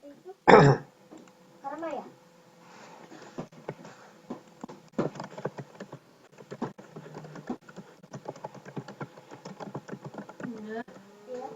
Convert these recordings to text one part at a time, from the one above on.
Karma ya? Enggak. Iya.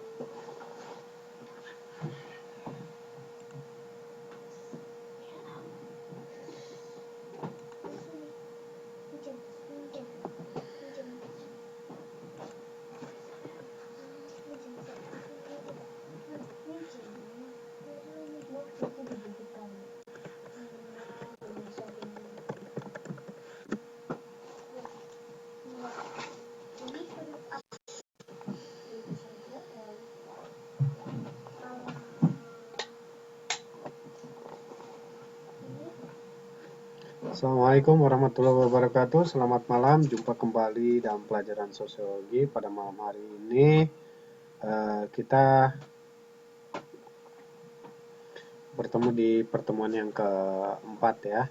Assalamualaikum warahmatullahi wabarakatuh. Selamat malam, jumpa kembali dalam pelajaran sosiologi. Pada malam hari ini kita bertemu di pertemuan yang keempat ya.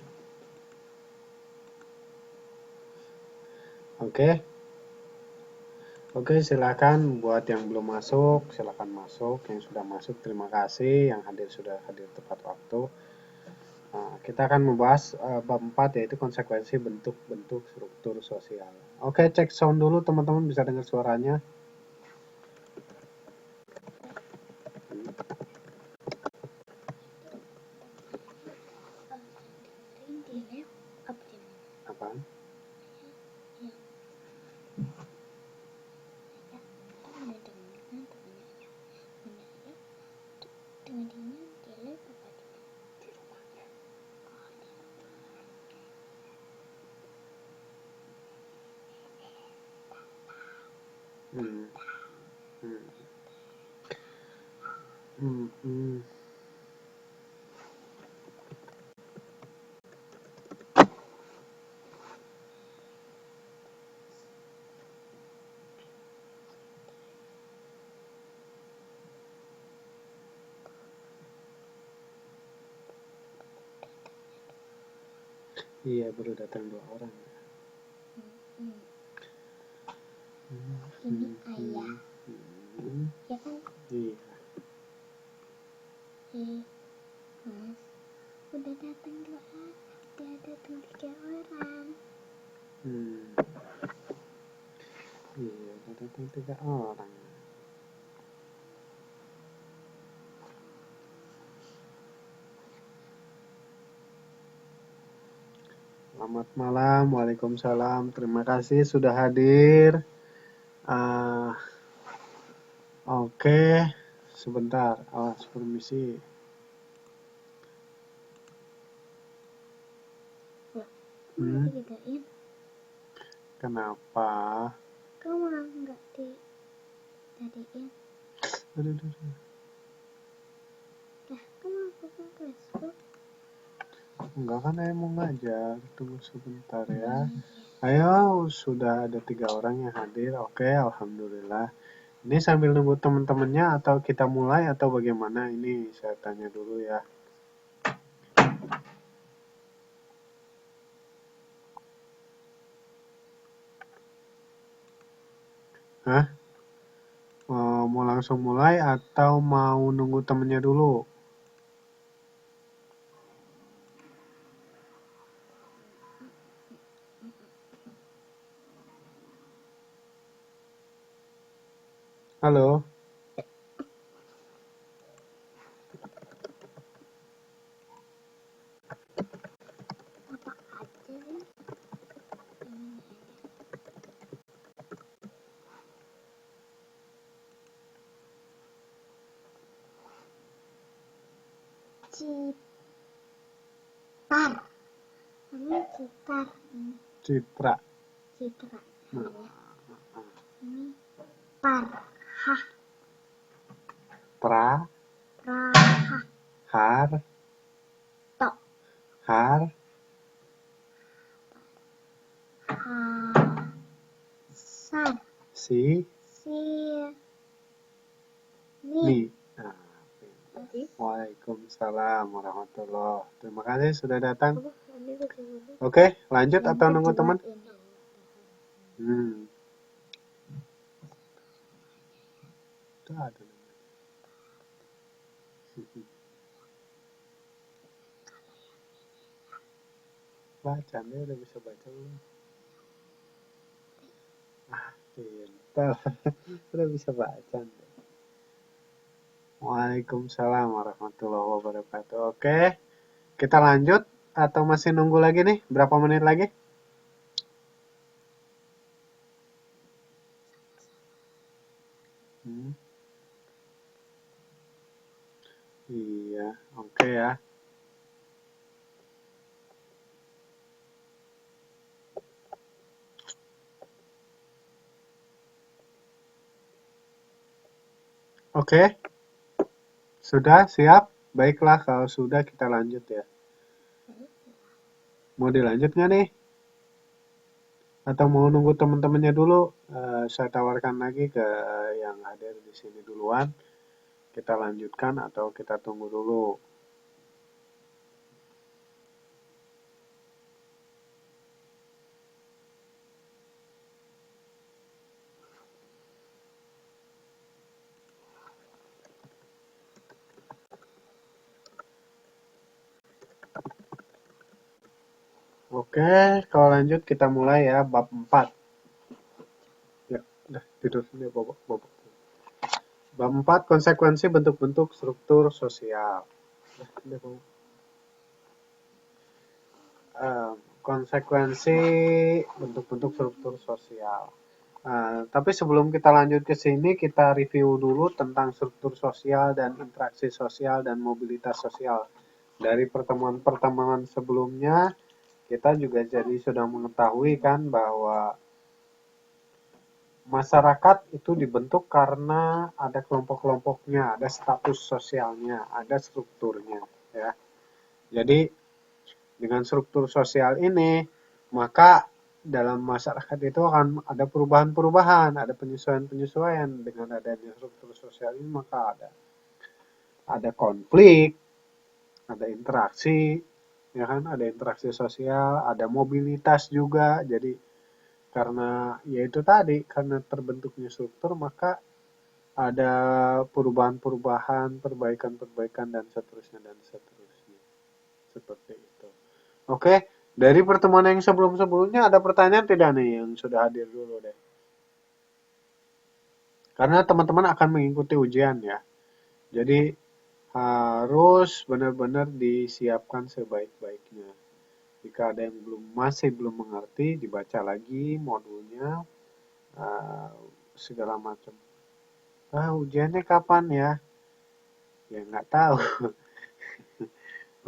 Oke, silakan buat yang belum masuk, silakan masuk. Yang sudah masuk, terima kasih. Yang hadir sudah hadir tepat waktu. Kita akan membahas bab 4 yaitu konsekuensi bentuk-bentuk struktur sosial. Oke, cek sound dulu teman-teman, bisa dengar suaranya. Apaan? Iya, baru datang 2 orang. Ini ayah. Ya kan? Iya. Mas, udah datang 2 orang, udah datang 3 orang. Iya, udah datang 3 orang. Selamat malam, waalaikumsalam. Terima kasih sudah hadir. Oke, sebentar. Awas, permisi. Dibedain. Kenapa? Kamu nggak dijadiin? Aduh. Lah, kamu bukan Facebook? Enggak, kan saya mau ngajar. Tunggu sebentar ya. Ayo, sudah ada 3 orang yang hadir. Oke, alhamdulillah. Ini sambil nunggu teman-temannya atau kita mulai atau bagaimana? Ini saya tanya dulu ya. Hah? Mau langsung mulai atau mau nunggu temennya dulu? Halo? Apa aja nih? Citar. Ini citar. Citra. Citra. Ini parhah. Prahah. Har. Tok. Har. Hasar. Si. Ni. Waalaikumsalam warahmatullahi. Terima kasih sudah datang. Oke, lanjut atau nunggu teman? Itu ada. Baca, dia udah bisa baca belum? Ah, pintar. Udah bisa baca. Waalaikumsalam warahmatullahi wabarakatuh. Oke, kita lanjut atau masih nunggu lagi nih? Berapa menit lagi? Hmm, iya, oke ya. Oke, sudah siap? Baiklah, kalau sudah kita lanjut ya. Mau dilanjut nggak nih? Atau mau nunggu teman-temannya dulu? Saya tawarkan lagi ke yang hadir di sini duluan. Kita lanjutkan atau kita tunggu dulu? Oke, kalau lanjut kita mulai ya bab 4. Ya, udah tidur sini bobok, bobok. Bab 4 konsekuensi bentuk-bentuk struktur sosial. Udah, bobok. Konsekuensi bentuk-bentuk struktur sosial. Tapi sebelum kita lanjut ke sini, kita review dulu tentang struktur sosial dan interaksi sosial dan mobilitas sosial. Dari pertemuan-pertemuan sebelumnya, kita juga jadi sudah mengetahui kan bahwa masyarakat itu dibentuk karena ada kelompok-kelompoknya, ada status sosialnya, ada strukturnya, ya. Jadi dengan struktur sosial ini, maka dalam masyarakat itu akan ada perubahan-perubahan, ada penyesuaian-penyesuaian dengan adanya struktur sosial ini, maka ada konflik, ada interaksi, ya kan, ada interaksi sosial, ada mobilitas juga. Jadi karena yaitu tadi, karena terbentuknya struktur, maka ada perubahan-perubahan, perbaikan-perbaikan dan seterusnya dan seterusnya. Seperti itu. Oke, dari pertemuan yang sebelum-sebelumnya ada pertanyaan tidak nih yang sudah hadir dulu deh? Karena teman-teman akan mengikuti ujian ya. Jadi harus benar-benar disiapkan sebaik-baiknya. Jika ada yang masih belum mengerti, dibaca lagi modulnya, uh, segala macam. Ujiannya kapan ya? Ya nggak tahu.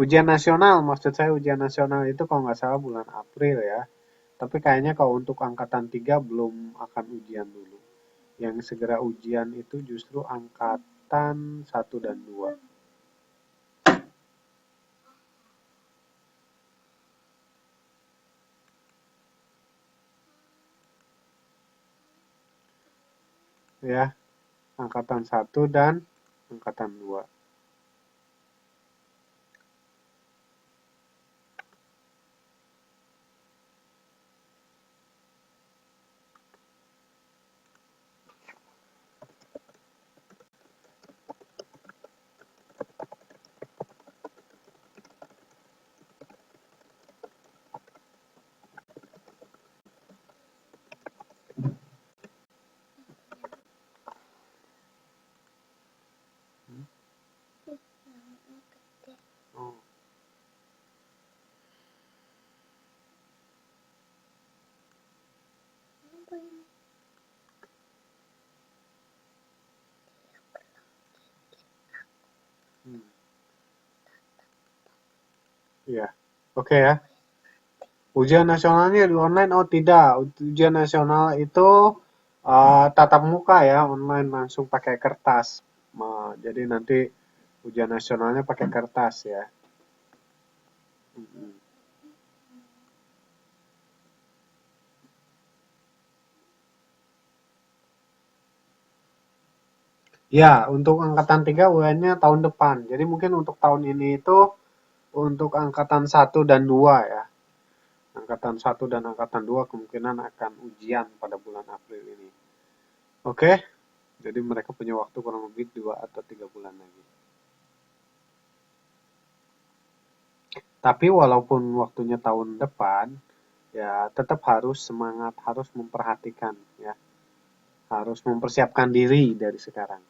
Ujian nasional, maksud saya ujian nasional itu kalau nggak salah bulan April ya. Tapi kayaknya kalau untuk angkatan 3 belum akan ujian dulu. Yang segera ujian itu justru angkatan 1 dan 2. Ya, angkatan 1 dan angkatan 2. Oh, hmm. Ya, oke ya. Ujian nasionalnya di online? Oh tidak, ujian nasional itu tatap muka ya, online langsung pakai kertas. Jadi nanti ujian nasionalnya pakai kertas ya. Hmm. Ya, untuk angkatan 3 UN-nya tahun depan. Jadi mungkin untuk tahun ini itu untuk angkatan 1 dan 2 ya. Angkatan 1 dan angkatan 2 kemungkinan akan ujian pada bulan April ini. Oke, jadi mereka punya waktu kurang lebih 2 atau 3 bulan lagi. Tapi walaupun waktunya tahun depan, ya tetap harus semangat, harus memperhatikan, ya, harus mempersiapkan diri dari sekarang.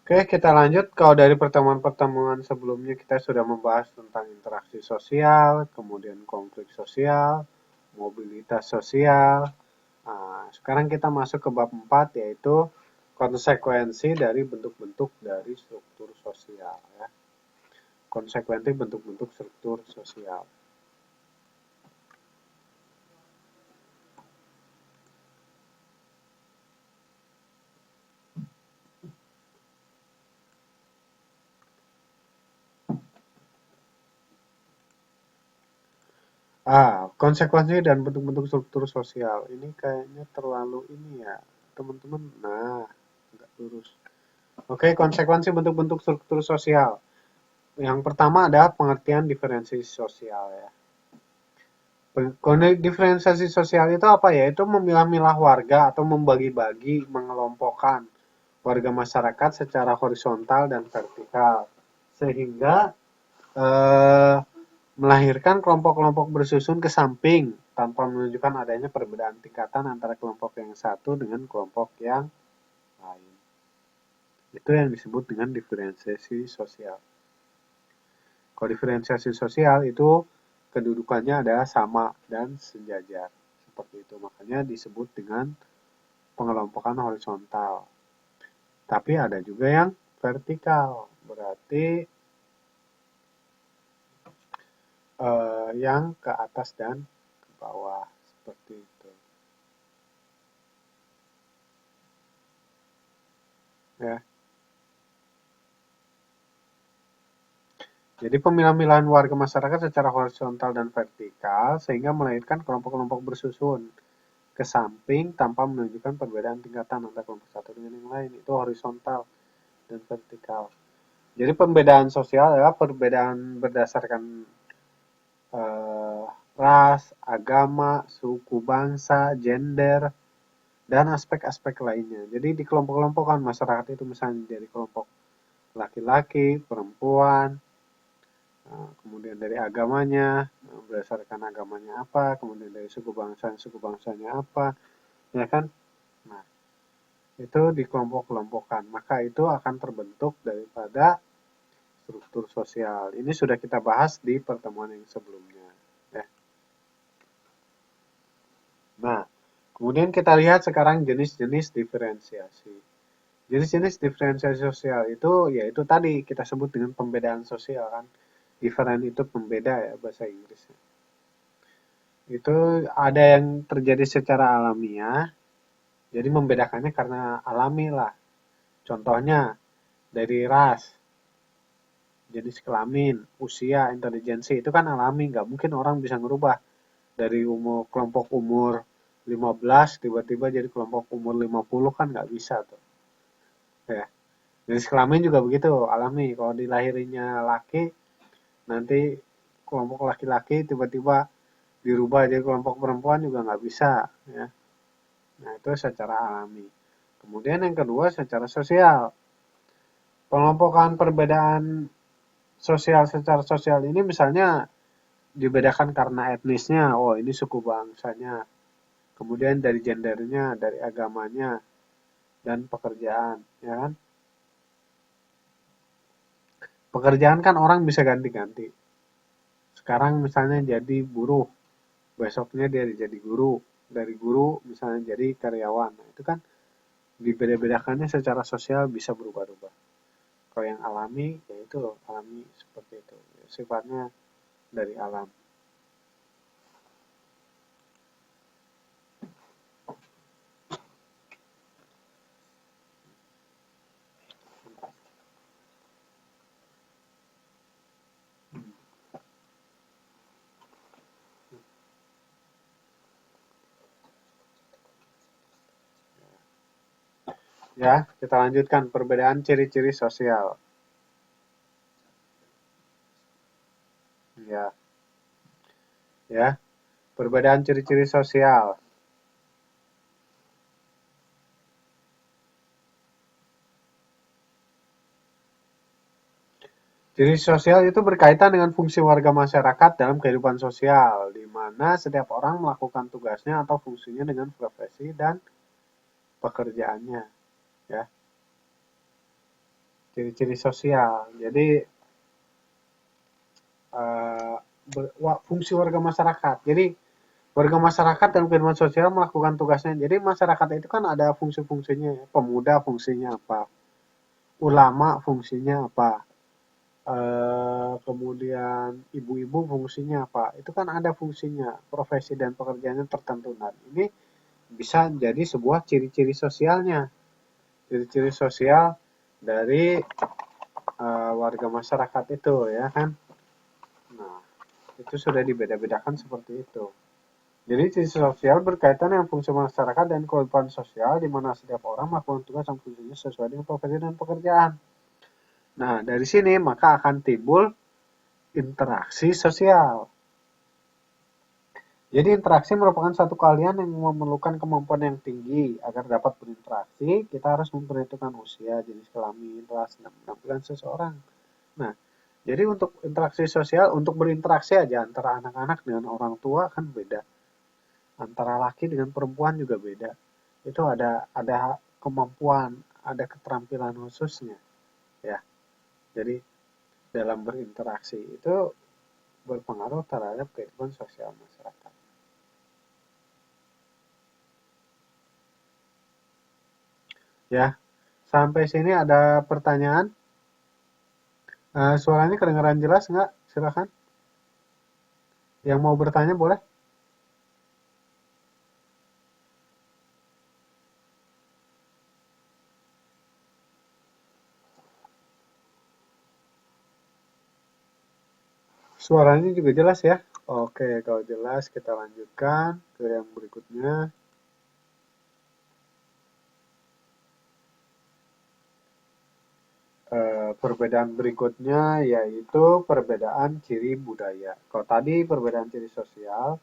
Oke, kita lanjut. Kalau dari pertemuan-pertemuan sebelumnya kita sudah membahas tentang interaksi sosial, kemudian konflik sosial, mobilitas sosial. Nah, sekarang kita masuk ke bab 4, yaitu konsekuensi dari bentuk-bentuk dari struktur sosial, ya. Konsekuensi bentuk-bentuk struktur sosial. Konsekuensi dan bentuk-bentuk struktur sosial. Ini kayaknya terlalu ini ya, teman-teman. Nah, nggak lurus. Oke, konsekuensi bentuk-bentuk struktur sosial. Yang pertama adalah pengertian diferensi sosial, ya. Diferensiasi sosial itu apa ya? Itu memilah-milah warga atau membagi-bagi, mengelompokkan warga masyarakat secara horizontal dan vertikal. Sehingga eh, melahirkan kelompok-kelompok bersusun ke samping tanpa menunjukkan adanya perbedaan tingkatan antara kelompok yang satu dengan kelompok yang lain. Itu yang disebut dengan diferensiasi sosial. Kalau diferensiasi sosial itu kedudukannya adalah sama dan sejajar. Seperti itu. Makanya disebut dengan pengelompokan horizontal. Tapi ada juga yang vertikal. Berarti yang ke atas dan ke bawah. Seperti itu. Ya. Jadi pemilah-milahan warga masyarakat secara horizontal dan vertikal sehingga melahirkan kelompok-kelompok bersusun ke samping tanpa menunjukkan perbedaan tingkatan antara kelompok satu dengan yang lain. Itu horizontal dan vertikal. Jadi pembedaan sosial adalah perbedaan berdasarkan ras, agama, suku bangsa, gender, dan aspek-aspek lainnya. Jadi di kelompok-kelompokan masyarakat itu misalnya dari kelompok laki-laki, perempuan, kemudian dari agamanya, berdasarkan agamanya apa, kemudian dari suku bangsanya apa, ya kan? Nah, itu dikelompok-kelompokkan. Maka itu akan terbentuk daripada struktur sosial. Ini sudah kita bahas di pertemuan yang sebelumnya. Ya. Nah, kemudian kita lihat sekarang jenis-jenis diferensiasi. Jenis-jenis diferensiasi sosial itu yaitu tadi kita sebut dengan pembedaan sosial kan. Different itu pembeda ya bahasa Inggrisnya. Itu ada yang terjadi secara alamiah, jadi membedakannya karena alami lah. Contohnya dari ras, jenis kelamin, usia, intelijensi, itu kan alami, nggak mungkin orang bisa ngerubah dari kelompok umur 15 tiba-tiba jadi kelompok umur 50 kan nggak bisa tuh. Ya. Jenis kelamin juga begitu, alami. Kalau dilahirinya laki, nanti kelompok laki-laki tiba-tiba dirubah jadi kelompok perempuan juga nggak bisa. Ya. Nah, itu secara alami. Kemudian yang kedua secara sosial. Pengelompokan perbedaan sosial secara sosial ini misalnya dibedakan karena etnisnya. Oh, ini suku bangsanya. Kemudian dari gendernya, dari agamanya, dan pekerjaan. Ya kan? Pekerjaan kan orang bisa ganti-ganti. Sekarang misalnya jadi buruh, besoknya dia jadi guru. Dari guru misalnya jadi karyawan. Nah, itu kan dibeda-bedakannya secara sosial bisa berubah-ubah. Kalau yang alami, ya itu alami seperti itu. Sifatnya dari alam. Ya, kita lanjutkan perbedaan ciri-ciri sosial. Ya, ya, perbedaan ciri-ciri sosial. Ciri sosial itu berkaitan dengan fungsi warga masyarakat dalam kehidupan sosial, di mana setiap orang melakukan tugasnya atau fungsinya dengan profesi dan pekerjaannya, ya. Ciri-ciri sosial. Jadi eh, fungsi warga masyarakat. Jadi warga masyarakat dalam kehidupan sosial melakukan tugasnya. Jadi masyarakat itu kan ada fungsi-fungsinya. Pemuda fungsinya apa? Ulama fungsinya apa? Kemudian ibu-ibu fungsinya apa? Itu kan ada fungsinya, profesi dan pekerjaannya tertentu. Nah, ini bisa jadi sebuah ciri-ciri sosialnya. Ciri-ciri sosial dari warga masyarakat itu, ya kan? Nah, itu sudah dibeda-bedakan seperti itu. Jadi ciri sosial berkaitan dengan fungsi masyarakat dan kehidupan sosial di mana setiap orang melakukan tugas dan fungsinya sesuai dengan profesi dan pekerjaan. Nah, dari sini maka akan timbul interaksi sosial. Jadi interaksi merupakan satu keahlian yang memerlukan kemampuan yang tinggi. Agar dapat berinteraksi, kita harus memperhitungkan usia, jenis kelamin, ras, dan penampilan seseorang. Nah, jadi untuk interaksi sosial, untuk berinteraksi aja antara anak-anak dengan orang tua kan beda. Antara laki dengan perempuan juga beda. Itu ada kemampuan, ada keterampilan khususnya, ya. Jadi dalam berinteraksi itu berpengaruh terhadap kehidupan sosial masyarakat. Ya, sampai sini ada pertanyaan? Suaranya kedengaran jelas nggak? Silakan. Yang mau bertanya boleh. Suaranya juga jelas ya. Oke, kalau jelas kita lanjutkan ke yang berikutnya. Perbedaan berikutnya yaitu perbedaan ciri budaya. Kalau tadi perbedaan ciri sosial,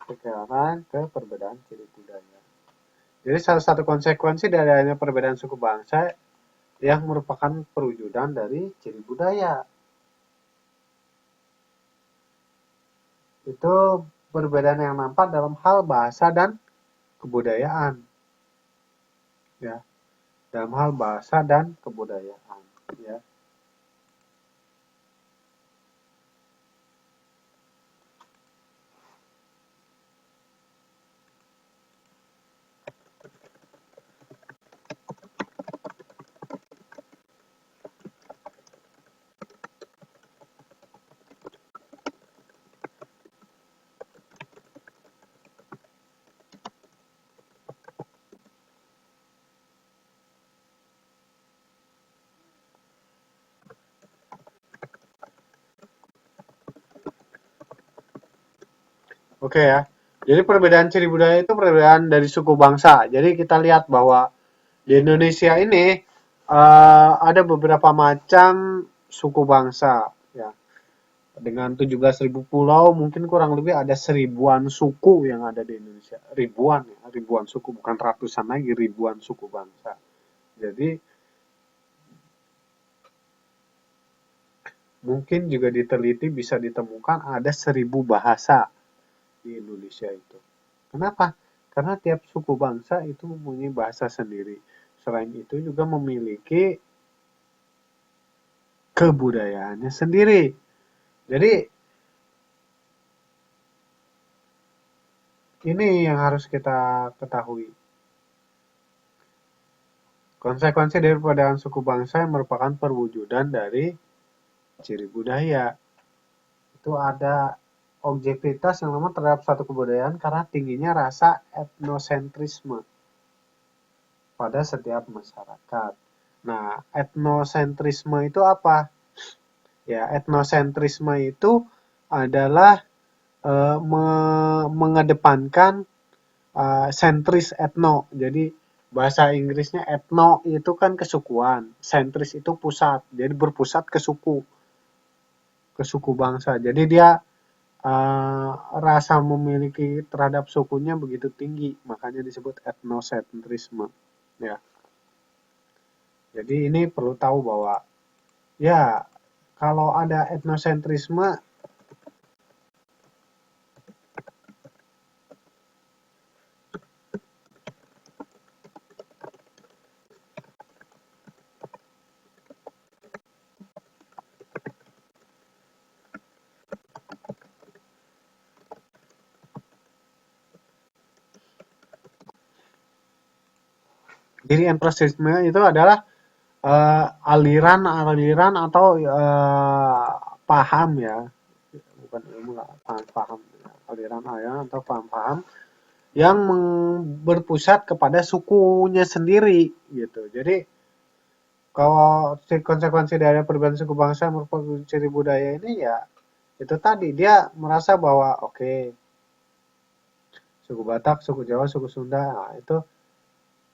sekarang ke perbedaan ciri budaya. Jadi salah satu konsekuensi dari adanya perbedaan suku bangsa yang merupakan perwujudan dari ciri budaya. Itu perbedaan yang nampak dalam hal bahasa dan kebudayaan. Ya, dalam hal bahasa dan kebudayaan. Ya. Oke ya. Jadi perbedaan ciri budaya itu perbedaan dari suku bangsa. Jadi kita lihat bahwa di Indonesia ini ada beberapa macam suku bangsa ya. Dengan 17.000 pulau mungkin kurang lebih ada 1.000-an suku yang ada di Indonesia. Ribuan ya, ribuan suku bukan ratusan lagi, ribuan suku bangsa. Jadi mungkin juga diteliti bisa ditemukan ada 1.000 bahasa di Indonesia itu. Kenapa? Karena tiap suku bangsa itu mempunyai bahasa sendiri. Selain itu juga memiliki kebudayaannya sendiri. Jadi ini yang harus kita ketahui. Konsekuensi dari perbedaan suku bangsa yang merupakan perwujudan dari ciri budaya. Itu ada objektivitas yang lemah terhadap satu kebudayaan karena tingginya rasa etnosentrisme pada setiap masyarakat. Nah, etnosentrisme itu apa? Ya, etnosentrisme itu adalah mengedepankan sentris etno. Jadi bahasa Inggrisnya etno itu kan kesukuan, sentris itu pusat. Jadi berpusat ke suku bangsa. Jadi dia rasa memiliki terhadap sukunya begitu tinggi, makanya disebut etnosentrisme. Ya. Jadi ini perlu tahu bahwa ya kalau ada etnosentrisme, jadi etnosentrisme itu adalah aliran atau paham ya, bukan ilmu lah, paham, aliran atau paham-paham yang berpusat kepada sukunya sendiri gitu. Jadi kalau konsekuensi dari perbedaan suku bangsa merupakan ciri budaya ini ya itu tadi dia merasa bahwa oke, suku Batak, suku Jawa, suku Sunda, nah, itu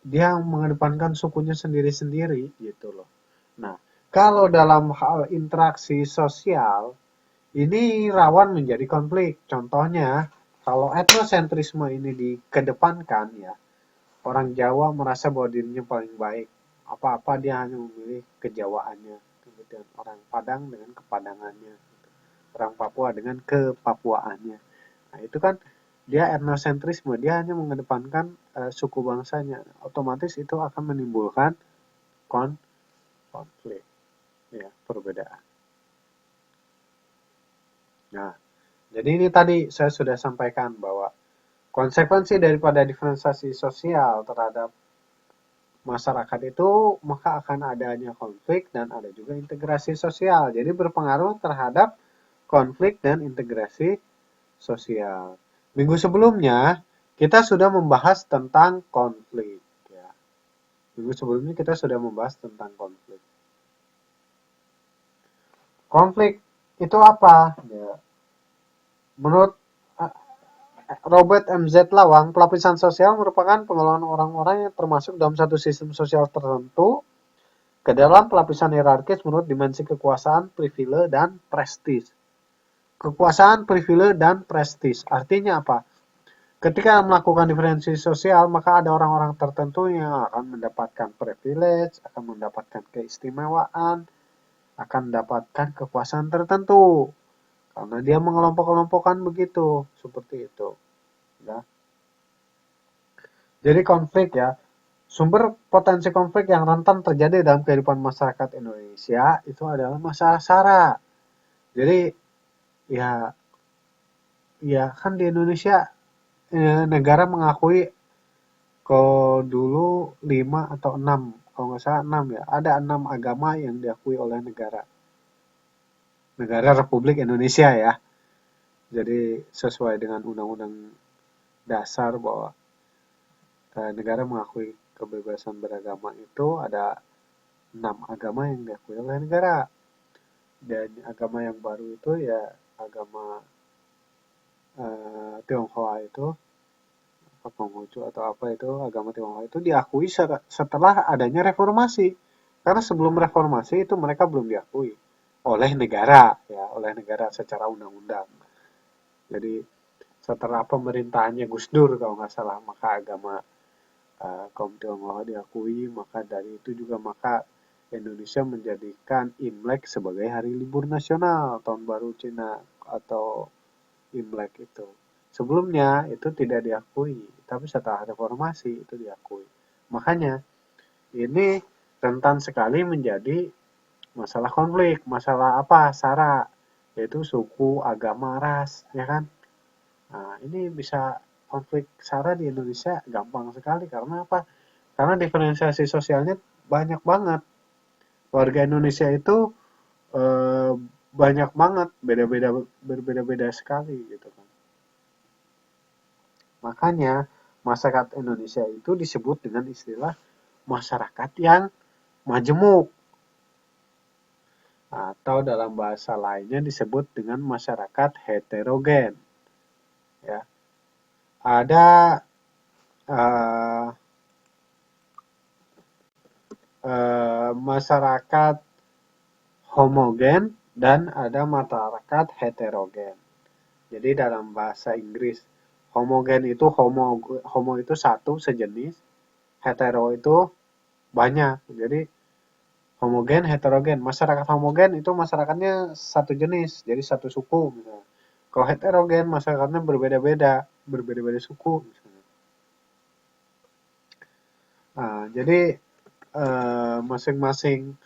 dia mengedepankan sukunya sendiri-sendiri gitu loh. Nah, kalau dalam hal interaksi sosial ini rawan menjadi konflik. Contohnya, kalau etnosentrisme ini dikedepankan ya, orang Jawa merasa bahwa dirinya paling baik. Apa-apa dia hanya memilih kejawaannya. Kemudian orang Padang dengan kepadangannya. Orang Papua dengan kepapuaannya. Nah, itu kan dia etnosentrisme. Dia hanya mengedepankan suku bangsanya. Otomatis itu akan menimbulkan konflik. Ya, perbedaan. Nah, jadi ini tadi saya sudah sampaikan bahwa konsekuensi daripada diferensiasi sosial terhadap masyarakat itu maka akan adanya konflik dan ada juga integrasi sosial. Jadi berpengaruh terhadap konflik dan integrasi sosial. Minggu sebelumnya kita sudah membahas tentang konflik. Ya. Minggu sebelumnya kita sudah membahas tentang konflik. Konflik itu apa? Ya. Menurut Robert M.Z. Lawang, pelapisan sosial merupakan pengelolaan orang-orang yang termasuk dalam satu sistem sosial tertentu ke dalam pelapisan hierarkis menurut dimensi kekuasaan, privilege, dan prestis. Kekuasaan, privilege, dan prestis. Artinya apa? Ketika melakukan diferensiasi sosial, maka ada orang-orang tertentu yang akan mendapatkan privilege, akan mendapatkan keistimewaan, akan mendapatkan kekuasaan tertentu. Karena dia mengelompok-kelompokkan begitu, seperti itu. Ya. Jadi konflik ya, sumber potensi konflik yang rentan terjadi dalam kehidupan masyarakat Indonesia itu adalah masalah SARA. Jadi ya kan di Indonesia negara mengakui kalau dulu 5 atau 6, kalau nggak salah 6 ya, ada 6 agama yang diakui oleh negara. Negara Republik Indonesia ya. Jadi sesuai dengan undang-undang dasar bahwa negara mengakui kebebasan beragama itu ada 6 agama yang diakui oleh negara. Dan agama yang baru itu ya agama Tionghoa itu, Konghucu atau apa itu, agama Tionghoa itu diakui setelah adanya reformasi. Karena sebelum reformasi itu mereka belum diakui oleh negara, ya, oleh negara secara undang-undang. Jadi setelah pemerintahannya Gus Dur kalau nggak salah, maka agama kaum Tionghoa diakui, maka dari itu juga maka Indonesia menjadikan Imlek sebagai hari libur nasional, tahun baru Cina atau Imlek itu. Sebelumnya itu tidak diakui, tapi setelah reformasi itu diakui. Makanya ini rentan sekali menjadi masalah konflik, masalah apa? SARA, yaitu suku, agama, ras, ya kan? Nah, ini bisa konflik SARA di Indonesia gampang sekali karena apa? Karena diferensiasi sosialnya banyak banget. Warga Indonesia itu eh, banyak banget, berbeda-beda sekali gitu kan. Makanya masyarakat Indonesia itu disebut dengan istilah masyarakat yang majemuk. Atau dalam bahasa lainnya disebut dengan masyarakat heterogen. Ya. Ada uh, masyarakat homogen dan ada masyarakat heterogen. Jadi dalam bahasa Inggris, homogen itu homo itu satu sejenis, hetero itu banyak. Jadi Homogen, heterogen. Masyarakat homogen itu masyarakatnya satu jenis, jadi satu suku misalnya. Kalau heterogen masyarakatnya berbeda-beda suku misalnya. Nah, jadi masing-masing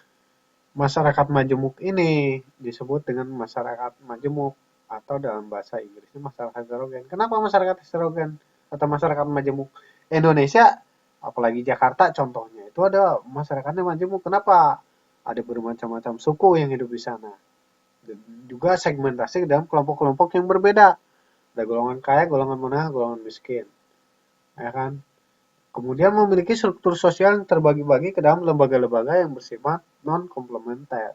masyarakat majemuk ini disebut dengan masyarakat majemuk atau dalam bahasa Inggrisnya masyarakat heterogen. Kenapa masyarakat heterogen atau masyarakat majemuk? Indonesia, apalagi Jakarta contohnya, itu ada masyarakatnya majemuk. Kenapa? Ada bermacam-macam suku yang hidup di sana. Dan juga segmentasi dalam kelompok-kelompok yang berbeda. Ada golongan kaya, golongan menengah, golongan miskin. Ya kan? Kemudian memiliki struktur sosial yang terbagi-bagi ke dalam lembaga-lembaga yang bersifat non-komplementer.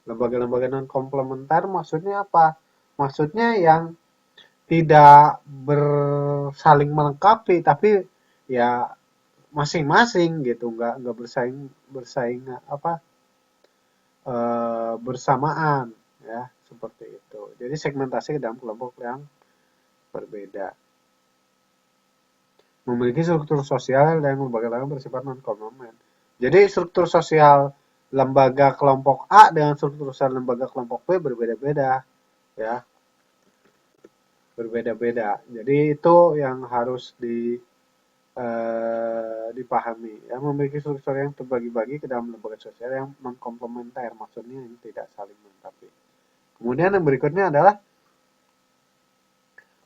Lembaga-lembaga non-komplementer maksudnya apa? Maksudnya yang tidak bersaling melengkapi, tapi ya masing-masing gitu, nggak bersaing bersaing apa bersamaan ya seperti itu. Jadi segmentasi dalam kelompok yang berbeda. Memiliki struktur sosial dan lembaga-lembaga bersifat non-komplementer. Jadi struktur sosial lembaga kelompok A dengan struktur sosial lembaga kelompok B berbeda-beda ya, berbeda-beda. Jadi itu yang harus dipahami ya, memiliki struktur yang terbagi-bagi ke dalam lembaga sosial yang non komplementer, maksudnya ini tidak saling melengkapi. Kemudian yang berikutnya adalah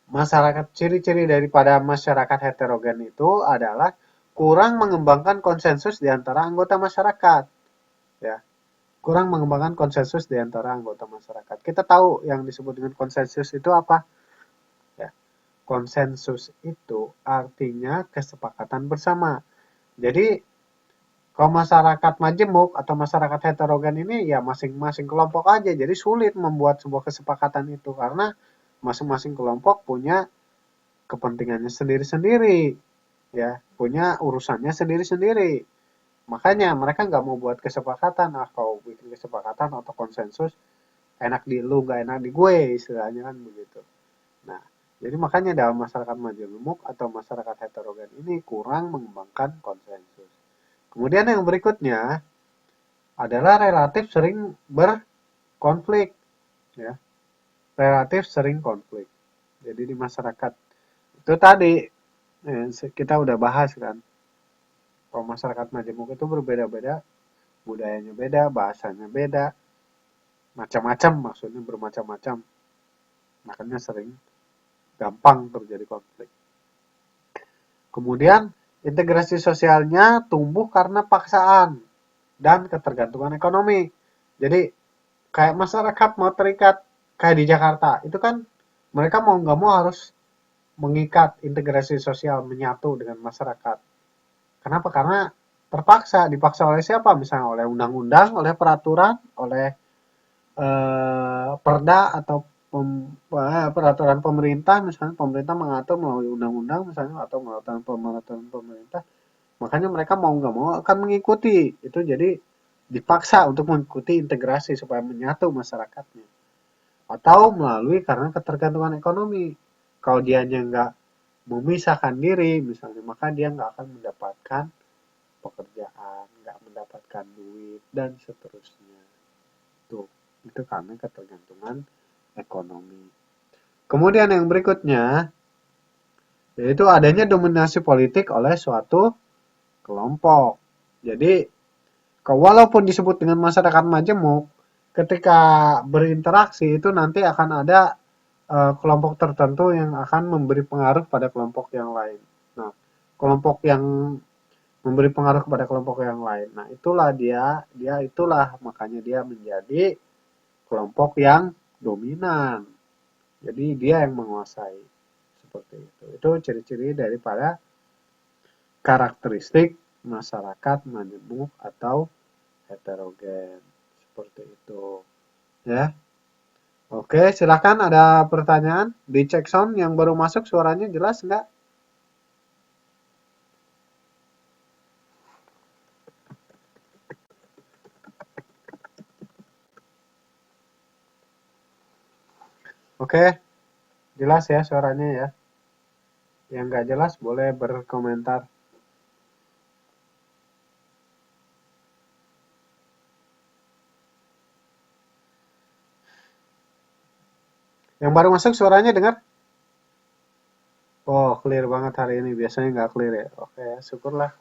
masyarakat, ciri-ciri daripada masyarakat heterogen itu adalah kurang mengembangkan konsensus di antara anggota masyarakat ya, kurang mengembangkan konsensus di antara anggota masyarakat. Kita tahu yang disebut dengan konsensus itu apa ya. Konsensus itu artinya kesepakatan bersama. Jadi kalau masyarakat majemuk atau masyarakat heterogen ini ya masing-masing kelompok aja, jadi sulit membuat sebuah kesepakatan itu karena masing-masing kelompok punya kepentingannya sendiri-sendiri, ya, punya urusannya sendiri-sendiri. Makanya mereka nggak mau buat kesepakatan. Ah, kalau bikin kesepakatan atau konsensus, enak di lu, nggak enak di gue, istilahnya kan begitu. Nah, jadi makanya dalam masyarakat majemuk atau masyarakat heterogen ini kurang mengembangkan konsensus. Kemudian yang berikutnya adalah relatif sering berkonflik, ya, relatif sering konflik. Jadi di masyarakat itu tadi kita udah bahas kan, kalau masyarakat majemuk itu berbeda-beda, budayanya beda, bahasanya beda, macam-macam, maksudnya bermacam-macam, makanya sering gampang terjadi konflik. Kemudian integrasi sosialnya tumbuh karena paksaan dan ketergantungan ekonomi. Jadi kayak masyarakat mau terikat kayak di Jakarta, itu kan mereka mau nggak mau harus mengikat integrasi sosial, menyatu dengan masyarakat. Kenapa? Karena terpaksa, dipaksa oleh siapa? Misalnya oleh undang-undang, oleh peraturan, oleh perda atau peraturan pemerintah, misalnya pemerintah mengatur melalui undang-undang misalnya atau peraturan pemerintah, makanya mereka mau nggak mau akan mengikuti itu, jadi dipaksa untuk mengikuti integrasi supaya menyatu masyarakatnya, atau melalui karena ketergantungan ekonomi. Kalau dianya nggak memisahkan diri misalnya, maka dia nggak akan mendapatkan pekerjaan, nggak mendapatkan duit dan seterusnya. Tuh, itu karena ketergantungan ekonomi. Kemudian yang berikutnya yaitu adanya dominasi politik oleh suatu kelompok. Jadi walaupun disebut dengan masyarakat majemuk, ketika berinteraksi itu nanti akan ada kelompok tertentu yang akan memberi pengaruh pada kelompok yang lain. Nah, kelompok yang memberi pengaruh kepada kelompok yang lain. Nah, itulah dia itulah makanya dia menjadi kelompok yang dominan. Jadi dia yang menguasai. Seperti itu. Itu ciri-ciri daripada karakteristik masyarakat majemuk atau heterogen. Seperti itu. Ya. Oke, silakan ada pertanyaan. Dicek sound yang baru masuk suaranya jelas enggak? Oke, jelas ya suaranya ya. Yang enggak jelas boleh berkomentar. Yang baru masuk suaranya dengar? Oh, clear banget hari ini. Biasanya nggak clear ya. Oke, syukurlah.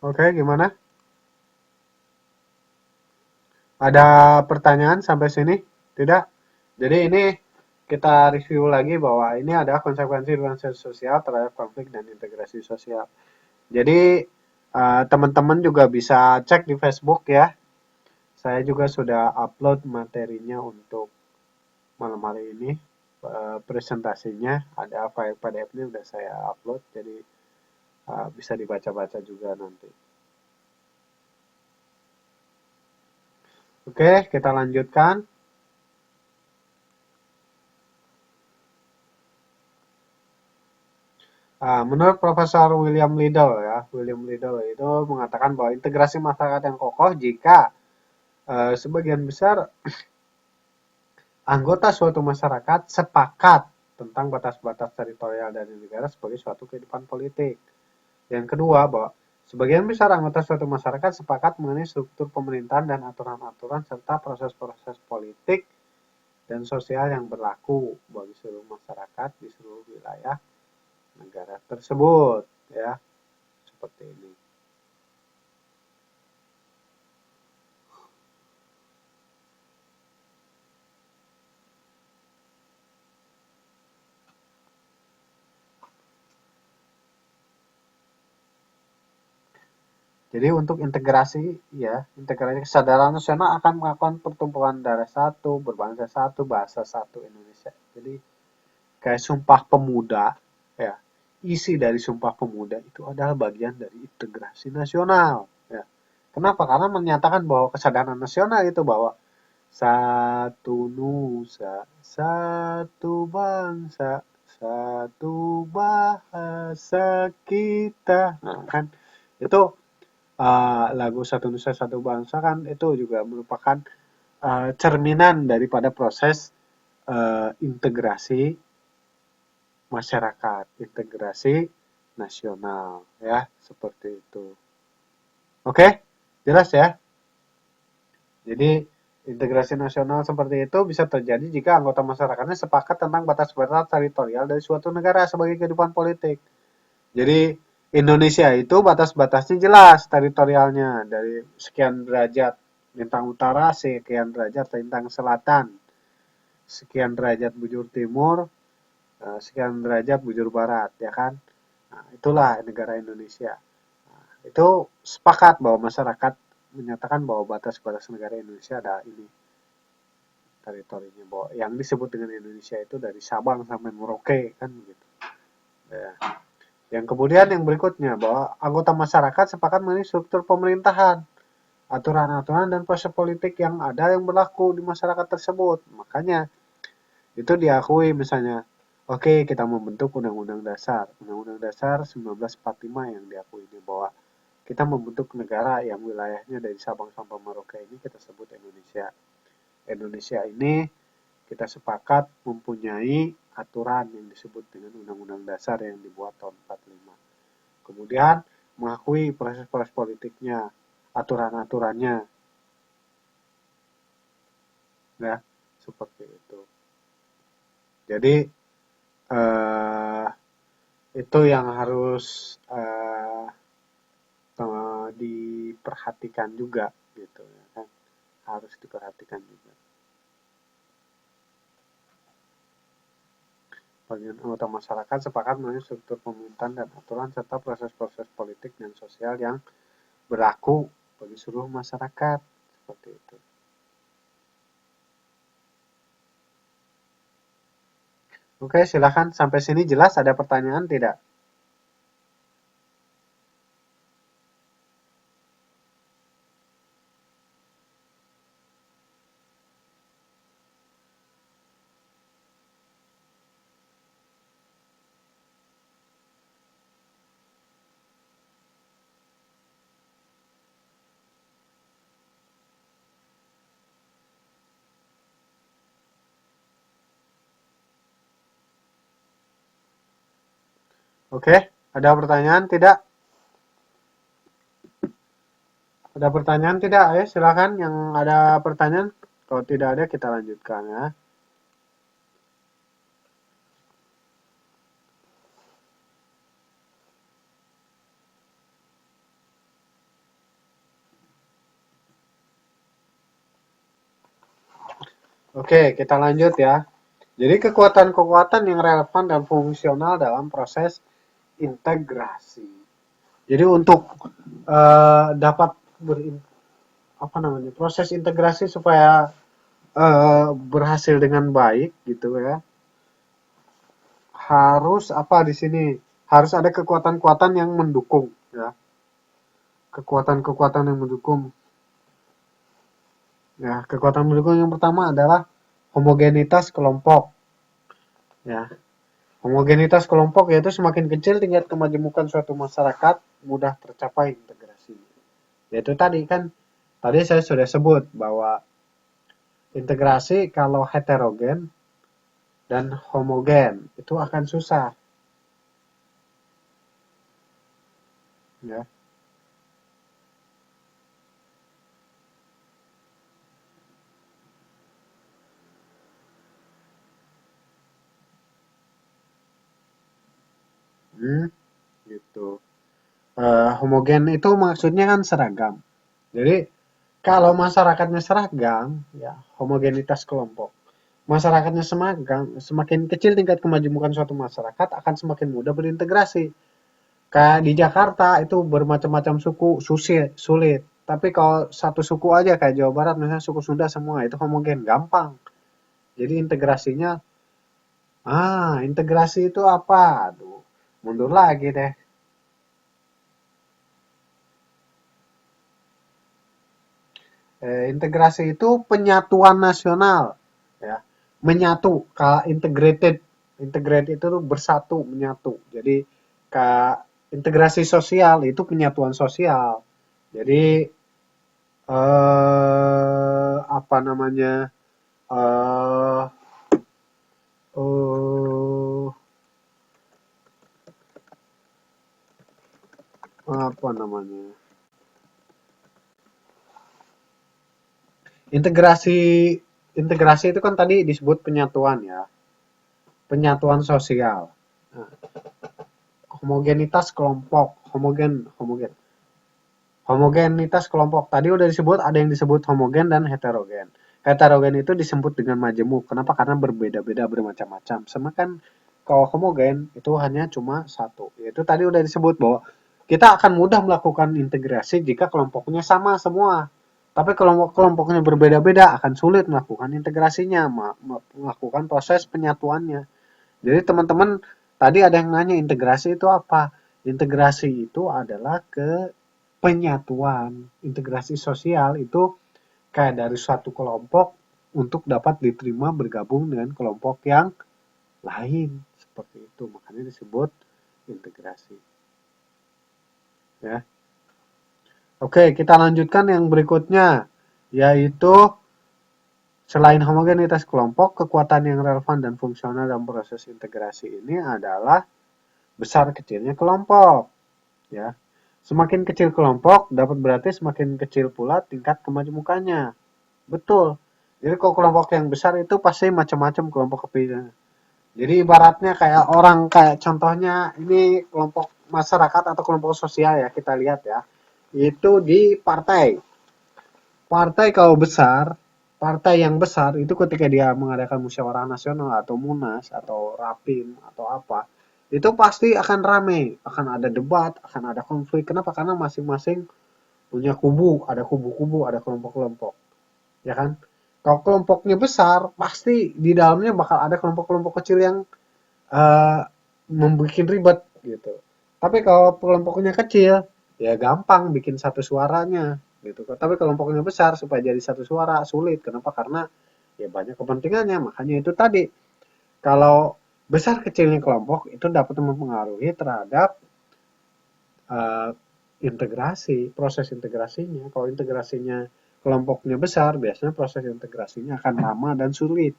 Oke, gimana? Ada pertanyaan sampai sini? Tidak? Jadi ini kita review lagi bahwa ini ada konsekuensi organisasi sosial terhadap konflik dan integrasi sosial. Jadi teman-teman juga bisa cek di Facebook ya. Saya juga sudah upload materinya untuk malam hari ini. Presentasinya ada file PDF-nya udah saya upload, jadi bisa dibaca-baca juga nanti. Oke, kita lanjutkan. Menurut Profesor William Liddell ya, William Liddell itu mengatakan bahwa integrasi masyarakat yang kokoh jika sebagian besar anggota suatu masyarakat sepakat tentang batas-batas teritorial dari negara sebagai suatu kehidupan politik. Yang kedua, bahwa sebagian besar anggota suatu masyarakat sepakat mengenai struktur pemerintahan dan aturan-aturan serta proses-proses politik dan sosial yang berlaku bagi seluruh masyarakat di seluruh wilayah negara tersebut, ya, seperti ini. Jadi untuk integrasi, ya, integrasi kesadaran nasional akan melakukan pertumbuhan darah satu, berbangsa satu, bahasa satu Indonesia. Jadi kayak Sumpah Pemuda, ya, isi dari Sumpah Pemuda itu adalah bagian dari integrasi nasional, ya. Kenapa? Karena menyatakan bahwa kesadaran nasional itu bahwa satu nusa, satu bangsa, satu bahasa kita. Nah, kan itu lagu Satu Nusa Satu Bangsa kan itu juga merupakan cerminan daripada proses integrasi masyarakat, integrasi nasional, ya, seperti itu. Oke, jelas ya. Jadi integrasi nasional seperti itu bisa terjadi jika anggota masyarakatnya sepakat tentang batas-batas teritorial dari suatu negara sebagai kehidupan politik. Jadi Indonesia itu batas-batasnya jelas teritorialnya dari sekian derajat lintang utara, sekian derajat lintang selatan, sekian derajat bujur timur, sekian derajat bujur barat, ya kan? Nah, itulah negara Indonesia. Nah, itu sepakat bahwa masyarakat menyatakan bahwa batas-batas negara Indonesia ada ini teritorinya, bahwa yang disebut dengan Indonesia itu dari Sabang sampai Merauke kan begitu. Ya. Yang kemudian yang berikutnya bahwa anggota masyarakat sepakat mengenai struktur pemerintahan, aturan-aturan dan proses politik yang ada yang berlaku di masyarakat tersebut. Makanya itu diakui misalnya, oke, kita membentuk Undang-Undang Dasar. Undang-Undang Dasar 1945 yang diakui ini bahwa kita membentuk negara yang wilayahnya dari Sabang sampai Merauke ini kita sebut Indonesia. Indonesia ini kita sepakat mempunyai aturan yang disebut dengan Undang-Undang Dasar yang dibuat tahun 45. Kemudian mengakui proses-proses politiknya, aturan-aturannya, ya, seperti itu. Jadi eh, itu yang harus diperhatikan juga, gitu, ya kan? Harus diperhatikan juga. Bagian anggota masyarakat sepakat mengenai struktur pemerintahan dan aturan serta proses-proses politik dan sosial yang berlaku bagi seluruh masyarakat, seperti itu. Oke, silakan. Sampai sini jelas? Ada pertanyaan tidak? Oke, ada pertanyaan tidak? Ada pertanyaan tidak? Ayo silakan yang ada pertanyaan. Kalau tidak ada kita lanjutkan ya. Oke, kita lanjut ya. Jadi kekuatan-kekuatan yang relevan dan fungsional dalam proses integrasi. Jadi untuk dapat apa namanya proses integrasi supaya berhasil dengan baik gitu ya, harus apa di sini? Harus ada kekuatan-kekuatan yang mendukung ya. Kekuatan-kekuatan yang mendukung. Ya, kekuatan mendukung yang pertama adalah homogenitas kelompok. Ya, homogenitas kelompok yaitu semakin kecil tingkat kemajemukan suatu masyarakat, mudah tercapai integrasi. Yaitu tadi kan, tadi saya sudah sebut bahwa integrasi kalau heterogen dan homogen itu akan susah. Ya. Gitu. Homogen itu maksudnya kan seragam. Jadi kalau masyarakatnya seragam, ya homogenitas kelompok. Masyarakatnya semakin kecil tingkat kemajemukan suatu masyarakat akan semakin mudah berintegrasi. Kayak di Jakarta itu bermacam-macam suku sulit. Tapi kalau satu suku aja kayak Jawa Barat misalnya suku Sunda semua itu homogen, gampang. Jadi integrasinya, integrasi itu apa? Aduh, mundur lagi deh. Integrasi itu penyatuan nasional, ya. Menyatu, integrated, integrate itu bersatu, menyatu. Jadi integrasi sosial itu penyatuan sosial. Jadi apa namanya? eh eh apa namanya? Integrasi integrasi itu kan tadi disebut penyatuan ya. Penyatuan sosial. Nah, homogenitas kelompok, homogen. Homogenitas kelompok tadi udah disebut, ada yang disebut homogen dan heterogen. Heterogen itu disebut dengan majemuk. Kenapa? Karena berbeda-beda, bermacam-macam. Sama kan kalau homogen itu hanya cuma satu. Yaitu tadi udah disebut bahwa kita akan mudah melakukan integrasi jika kelompoknya sama semua. Tapi kelompok-kelompoknya berbeda-beda akan sulit melakukan integrasinya, melakukan proses penyatuannya. Jadi teman-teman tadi ada yang nanya integrasi itu apa? Integrasi itu adalah penyatuan. Integrasi sosial itu kayak dari suatu kelompok untuk dapat diterima bergabung dengan kelompok yang lain. Seperti itu. Makanya disebut integrasi. Ya. Oke, kita lanjutkan yang berikutnya. Yaitu selain homogenitas kelompok, kekuatan yang relevan dan fungsional dalam proses integrasi ini adalah besar kecilnya kelompok. Ya. Semakin kecil kelompok, dapat berarti semakin kecil pula tingkat kemajemukannya. Betul. Jadi kalau kelompok yang besar itu pasti macam-macam kelompok kepilihnya. Jadi ibaratnya kayak orang, kayak contohnya ini kelompok masyarakat atau kelompok sosial ya, kita lihat ya. Itu di partai. Partai kalau besar, partai yang besar itu ketika dia mengadakan musyawarah nasional atau munas atau rapim atau apa, itu pasti akan rame, akan ada debat, akan ada konflik. Kenapa? Karena masing-masing punya kubu, ada kubu-kubu, ada kelompok-kelompok, ya kan? Kalau kelompoknya besar, pasti di dalamnya bakal ada kelompok-kelompok kecil yang uh, membuat ribet gitu. Tapi kalau kelompoknya kecil, ya gampang bikin satu suaranya gitu. Tapi kelompoknya besar supaya jadi satu suara sulit. Kenapa? Karena ya banyak kepentingannya. Makanya itu tadi kalau besar kecilnya kelompok itu dapat mempengaruhi terhadap uh, integrasi, proses integrasinya. Kalau integrasinya kelompoknya besar, biasanya proses integrasinya akan lama dan sulit.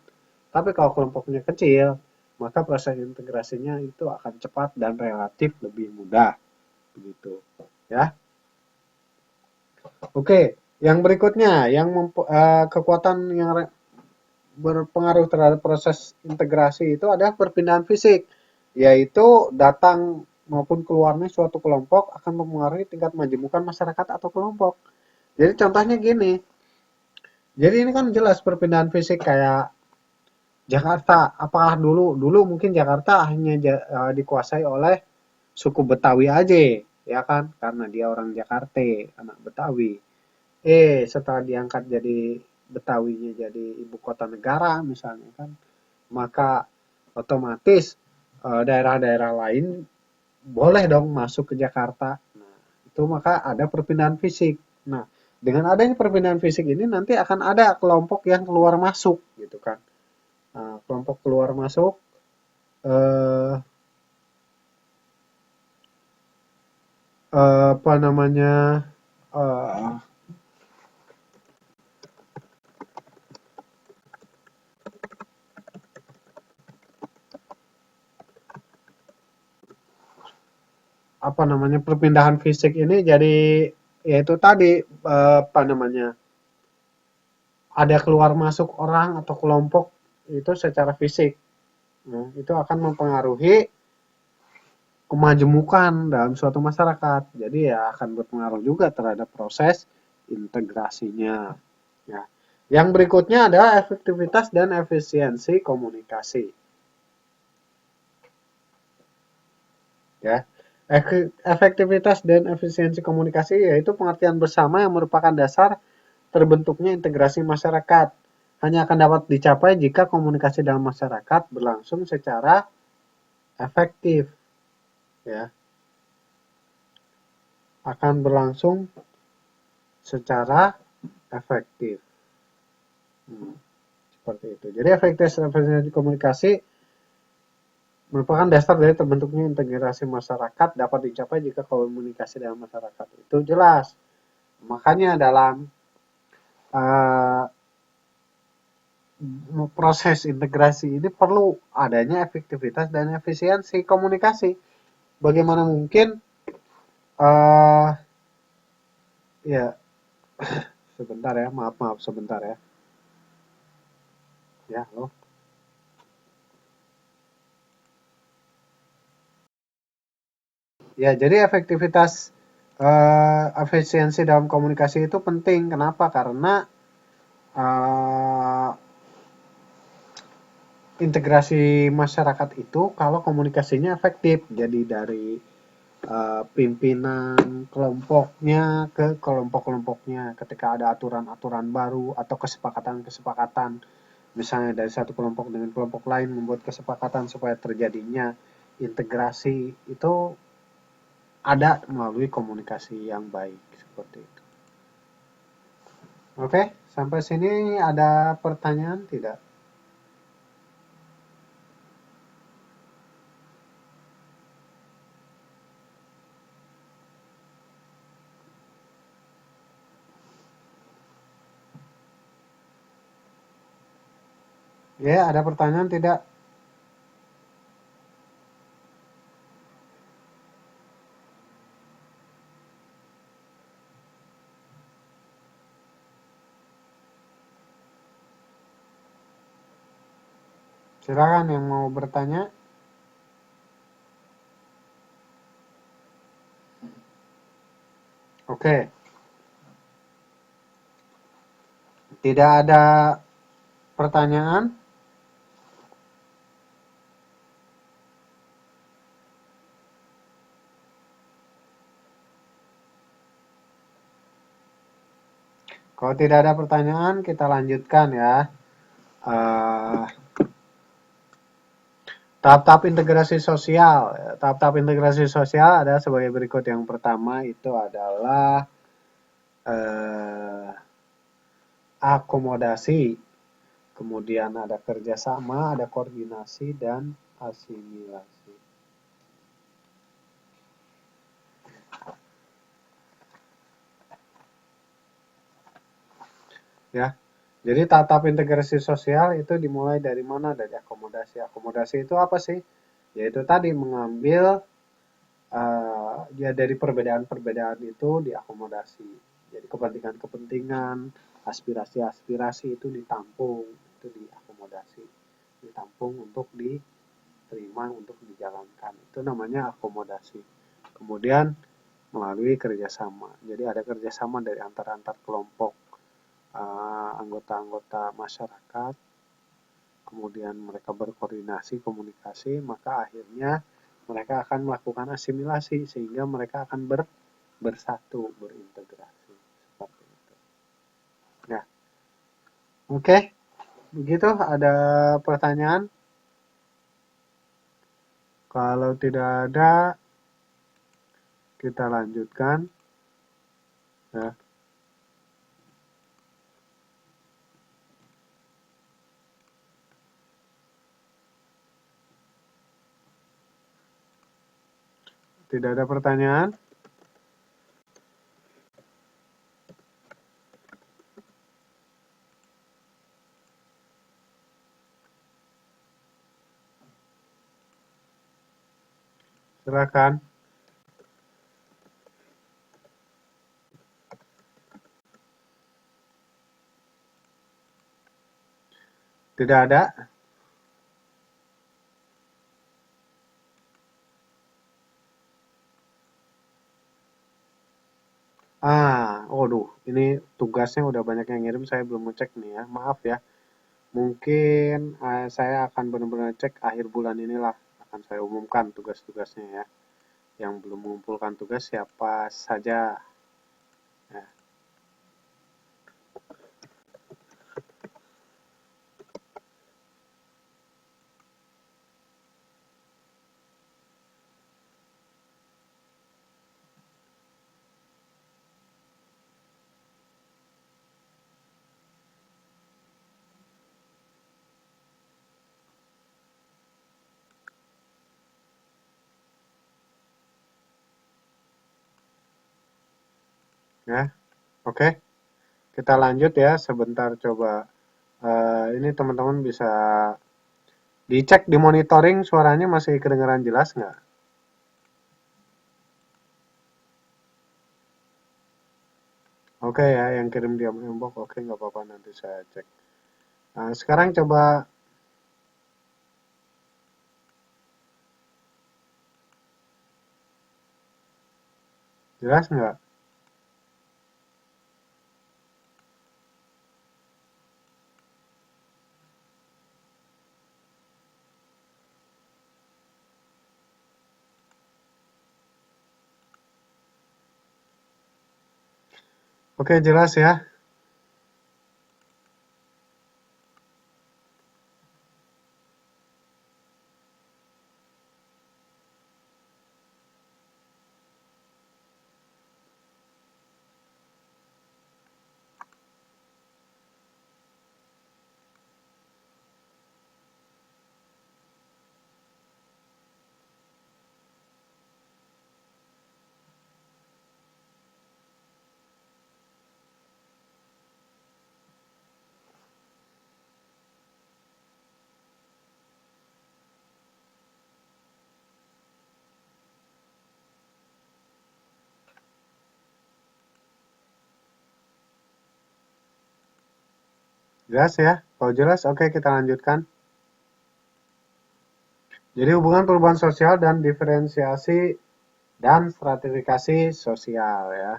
Tapi kalau kelompoknya kecil, maka proses integrasinya itu akan cepat dan relatif lebih mudah. Begitu, ya. Oke, yang berikutnya, kekuatan yang berpengaruh terhadap proses integrasi itu adalah perpindahan fisik, yaitu datang maupun keluarnya suatu kelompok akan mempengaruhi tingkat majemukan masyarakat atau kelompok. Jadi contohnya gini, jadi ini kan jelas perpindahan fisik kayak Jakarta. Apakah dulu mungkin Jakarta hanya dikuasai oleh suku Betawi aja, ya kan? Karena dia orang Jakarta, anak Betawi. Setelah diangkat jadi Betawinya jadi ibu kota negara misalnya kan, maka otomatis daerah-daerah lain boleh dong masuk ke Jakarta. Nah, itu maka ada perpindahan fisik. Nah, dengan adanya perpindahan fisik ini nanti akan ada kelompok yang keluar masuk gitu kan. Nah, kelompok keluar masuk eh, apa namanya eh, apa namanya perpindahan fisik ini jadi yaitu tadi apa namanya ada keluar masuk orang atau kelompok itu secara fisik. Nah, itu akan mempengaruhi kemajemukan dalam suatu masyarakat. Jadi ya akan berpengaruh juga terhadap proses integrasinya. Ya. Yang berikutnya adalah efektivitas dan efisiensi komunikasi. Ya. Efektivitas dan efisiensi komunikasi yaitu pengertian bersama yang merupakan dasar terbentuknya integrasi masyarakat. Hanya akan dapat dicapai jika komunikasi dalam masyarakat berlangsung secara efektif. Ya. Akan berlangsung secara efektif. Seperti itu. Jadi efektivitas komunikasi merupakan dasar dari terbentuknya integrasi masyarakat dapat dicapai jika komunikasi dalam masyarakat itu jelas. Makanya dalam proses integrasi ini perlu adanya efektivitas dan efisiensi komunikasi. Bagaimana mungkin ya sebentar ya, maaf sebentar ya. Ya, loh. Ya, jadi efisiensi dalam komunikasi itu penting. Kenapa? Karena integrasi masyarakat itu kalau komunikasinya efektif. Jadi dari pimpinan kelompoknya ke kelompok-kelompoknya ketika ada aturan-aturan baru atau kesepakatan-kesepakatan misalnya dari satu kelompok dengan kelompok lain membuat kesepakatan supaya terjadinya integrasi itu ada melalui komunikasi yang baik seperti itu. Oke, sampai sini ada pertanyaan tidak? Ya, ada pertanyaan tidak? Silakan yang mau bertanya. Oke. Tidak ada pertanyaan? Kalau tidak ada pertanyaan, kita lanjutkan ya. Tahap-tahap integrasi sosial. Tahap-tahap integrasi sosial adalah sebagai berikut. Yang pertama itu adalah akomodasi. Kemudian ada kerjasama, ada koordinasi, dan asimilasi. Ya. Jadi tahap integrasi sosial itu dimulai dari mana? Dari akomodasi. Akomodasi itu apa sih? Yaitu tadi mengambil ya dari perbedaan-perbedaan itu diakomodasi. Jadi kepentingan-kepentingan, aspirasi-aspirasi itu ditampung, itu diakomodasi, ditampung untuk diterima, untuk dijalankan. Itu namanya akomodasi. Kemudian melalui kerjasama. Jadi ada kerjasama dari antar kelompok anggota-anggota masyarakat, kemudian mereka berkoordinasi, komunikasi, maka akhirnya mereka akan melakukan asimilasi sehingga mereka akan bersatu, berintegrasi seperti itu. Ya, oke, begitu. Ada pertanyaan? Kalau tidak ada, kita lanjutkan. Ya. Tidak ada pertanyaan? Silakan. Tidak ada? Waduh, ini tugasnya udah banyak yang ngirim, saya belum ngecek nih ya. Maaf ya. Mungkin saya akan benar-benar cek akhir bulan inilah akan saya umumkan tugas-tugasnya ya. Yang belum mengumpulkan tugas siapa saja. Ya. Ya, oke. Kita lanjut ya. Sebentar coba. Ini teman-teman bisa dicek di monitoring suaranya masih kedengaran jelas nggak? Oke ya, yang kirim di inbox. Oke, nggak apa-apa, nanti saya cek. Nah, sekarang coba jelas nggak? Oke, jelas ya. Jelas ya. Kalau jelas, oke, kita lanjutkan. Jadi hubungan perubahan sosial dan diferensiasi dan stratifikasi sosial ya.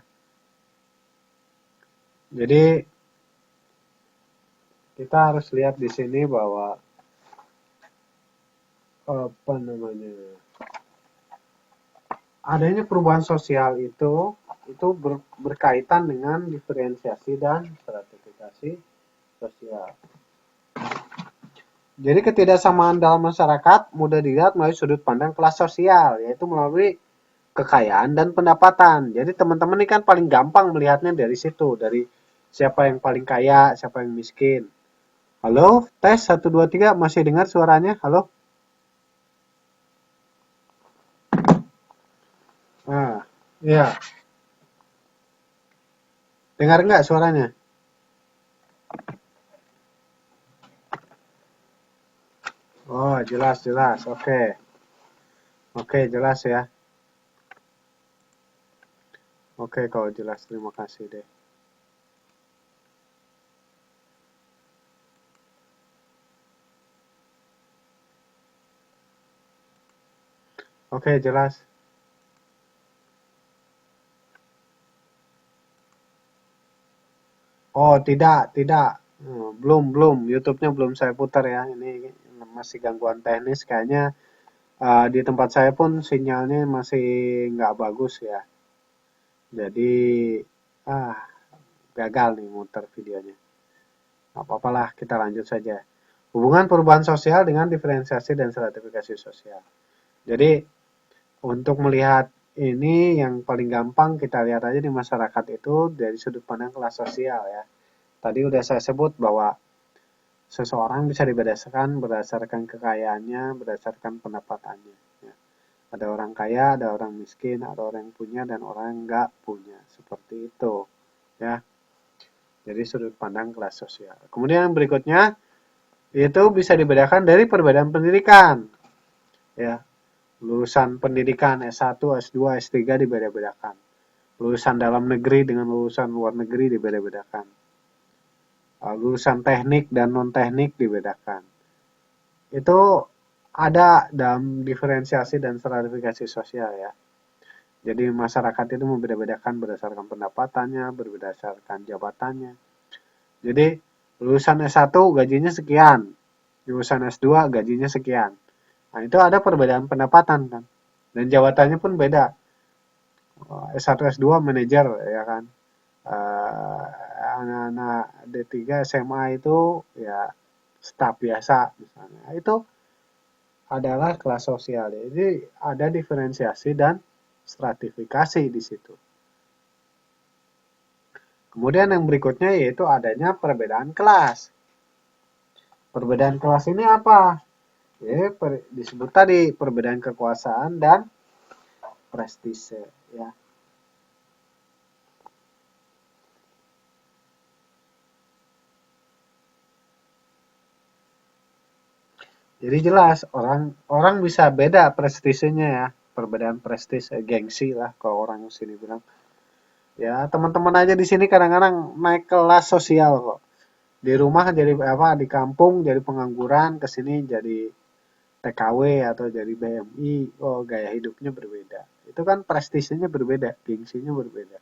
Jadi kita harus lihat di sini bahwa apa namanya, adanya perubahan sosial itu berkaitan dengan diferensiasi dan stratifikasi sosial. Jadi ketidaksamaan dalam masyarakat mudah dilihat melalui sudut pandang kelas sosial, yaitu melalui kekayaan dan pendapatan. Jadi teman-teman ini kan paling gampang melihatnya dari situ, dari siapa yang paling kaya, siapa yang miskin. Halo, tes 1 2 3, masih dengar suaranya? Halo? Ah, iya. Dengar nggak suaranya? Oh, jelas. Oke, jelas ya. Oke, kalau jelas, terima kasih deh. Oke, jelas. Oh, tidak. Belum. YouTube-nya belum saya putar ya. Ini masih gangguan teknis. Kayaknya di tempat saya pun sinyalnya masih nggak bagus ya. Jadi, ah, gagal nih muter videonya. Nggak apa-apa lah, kita lanjut saja. Hubungan perubahan sosial dengan diferensiasi dan stratifikasi sosial. Jadi, untuk melihat ini yang paling gampang kita lihat aja di masyarakat itu dari sudut pandang kelas sosial ya. Tadi udah saya sebut bahwa seseorang bisa dibedakan berdasarkan kekayaannya, berdasarkan pendapatannya. Ya. Ada orang kaya, ada orang miskin, ada orang yang punya dan orang yang nggak punya. Seperti itu. Ya. Jadi sudut pandang kelas sosial. Kemudian yang berikutnya itu bisa dibedakan dari perbedaan pendidikan. Ya. Lulusan pendidikan S1, S2, S3 dibeda-bedakan. Lulusan dalam negeri dengan lulusan luar negeri dibeda-bedakan. Lulusan teknik dan non-teknik dibedakan. Itu ada dalam diferensiasi dan stratifikasi sosial ya. Jadi masyarakat itu membeda-bedakan berdasarkan pendapatannya, berdasarkan jabatannya. Jadi lulusan S1 gajinya sekian, lulusan S2 gajinya sekian. Nah, itu ada perbedaan pendapatan kan. Dan jabatannya pun beda. S1 S2 manajer ya kan. Anak-anak D3 SMA itu ya staf biasa misalnya. Itu adalah kelas sosial. Jadi ada diferensiasi dan stratifikasi di situ. Kemudian yang berikutnya yaitu adanya perbedaan kelas. Perbedaan kelas ini apa? Ya, disebut tadi perbedaan kekuasaan dan prestise ya. Jadi jelas orang bisa beda prestisenya ya, perbedaan prestis, gengsi lah kalau orang sini bilang. Ya teman-teman aja di sini kadang-kadang naik kelas sosial kok. Di rumah jadi apa, di kampung jadi pengangguran, ke sini jadi TKW atau jadi BMI, oh gaya hidupnya berbeda. Itu kan prestisenya berbeda, gengsinya berbeda.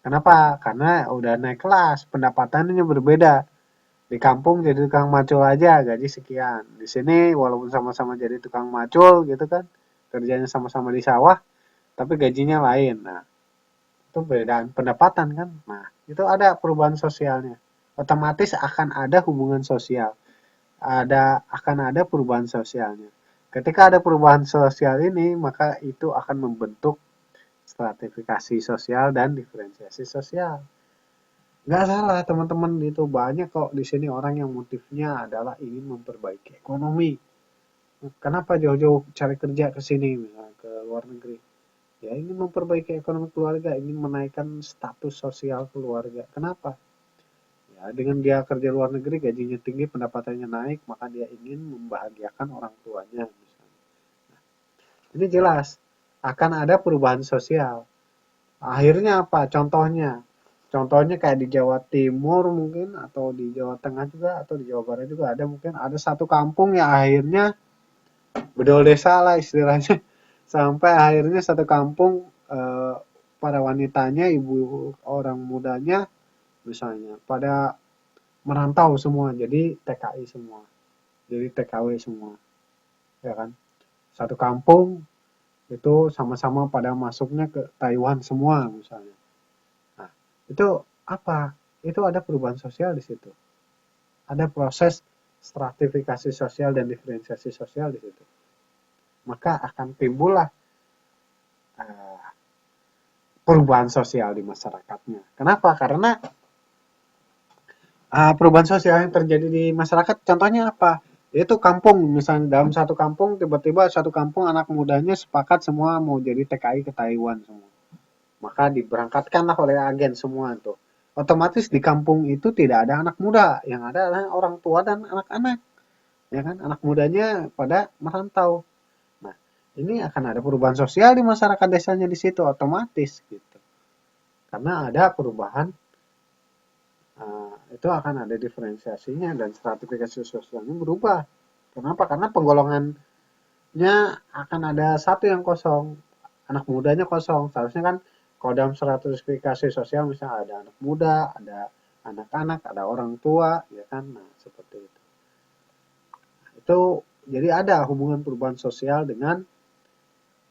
Kenapa? Karena udah naik kelas, pendapatannya berbeda. Di kampung jadi tukang macul aja gaji sekian. Di sini walaupun sama-sama jadi tukang macul gitu kan, kerjanya sama-sama di sawah, tapi gajinya lain. Nah, itu perbedaan pendapatan kan. Nah, itu ada perubahan sosialnya. Otomatis akan ada hubungan sosial. Akan ada perubahan sosialnya. Ketika ada perubahan sosial ini, maka itu akan membentuk stratifikasi sosial dan diferensiasi sosial. Nggak salah teman-teman, itu banyak kok di sini orang yang motifnya adalah ingin memperbaiki ekonomi. Kenapa jauh-jauh cari kerja ke sini misalnya ke luar negeri? Ya ingin memperbaiki ekonomi keluarga, ingin menaikkan status sosial keluarga. Kenapa? Ya dengan dia kerja luar negeri gajinya tinggi, pendapatannya naik, maka dia ingin membahagiakan orang tuanya misalnya. Ini jelas akan ada perubahan sosial. Akhirnya apa? Contohnya kayak di Jawa Timur mungkin, atau di Jawa Tengah juga, atau di Jawa Barat juga ada, mungkin ada satu kampung yang akhirnya bedol desa lah istilahnya. Sampai akhirnya satu kampung para wanitanya, ibu orang mudanya misalnya pada merantau semua, jadi TKI semua. Jadi TKW semua. Ya kan? Satu kampung itu sama-sama pada masuknya ke Taiwan semua misalnya. Nah, itu apa? Itu ada perubahan sosial di situ. Ada proses stratifikasi sosial dan diferensiasi sosial di situ. Maka akan timbullah uh, perubahan sosial di masyarakatnya. Kenapa? Karena perubahan sosial yang terjadi di masyarakat, contohnya apa? Itu kampung, misalnya dalam satu kampung, tiba-tiba satu kampung anak mudanya sepakat semua mau jadi TKI ke Taiwan semua. Maka diberangkatkanlah oleh agen semua itu. Otomatis di kampung itu tidak ada anak muda, yang ada adalah orang tua dan anak-anak. ya kan? Anak mudanya pada merantau. Nah, ini akan ada perubahan sosial di masyarakat desanya di situ otomatis gitu. Karena ada perubahan itu akan ada diferensiasinya dan stratifikasi sosialnya berubah. Kenapa? Karena penggolongannya akan ada satu yang kosong, anak mudanya kosong. Seharusnya kan kalau dalam stratifikasi sosial misalnya ada anak muda, ada anak-anak, ada orang tua, ya kan? Nah, seperti itu. Itu jadi ada hubungan perubahan sosial dengan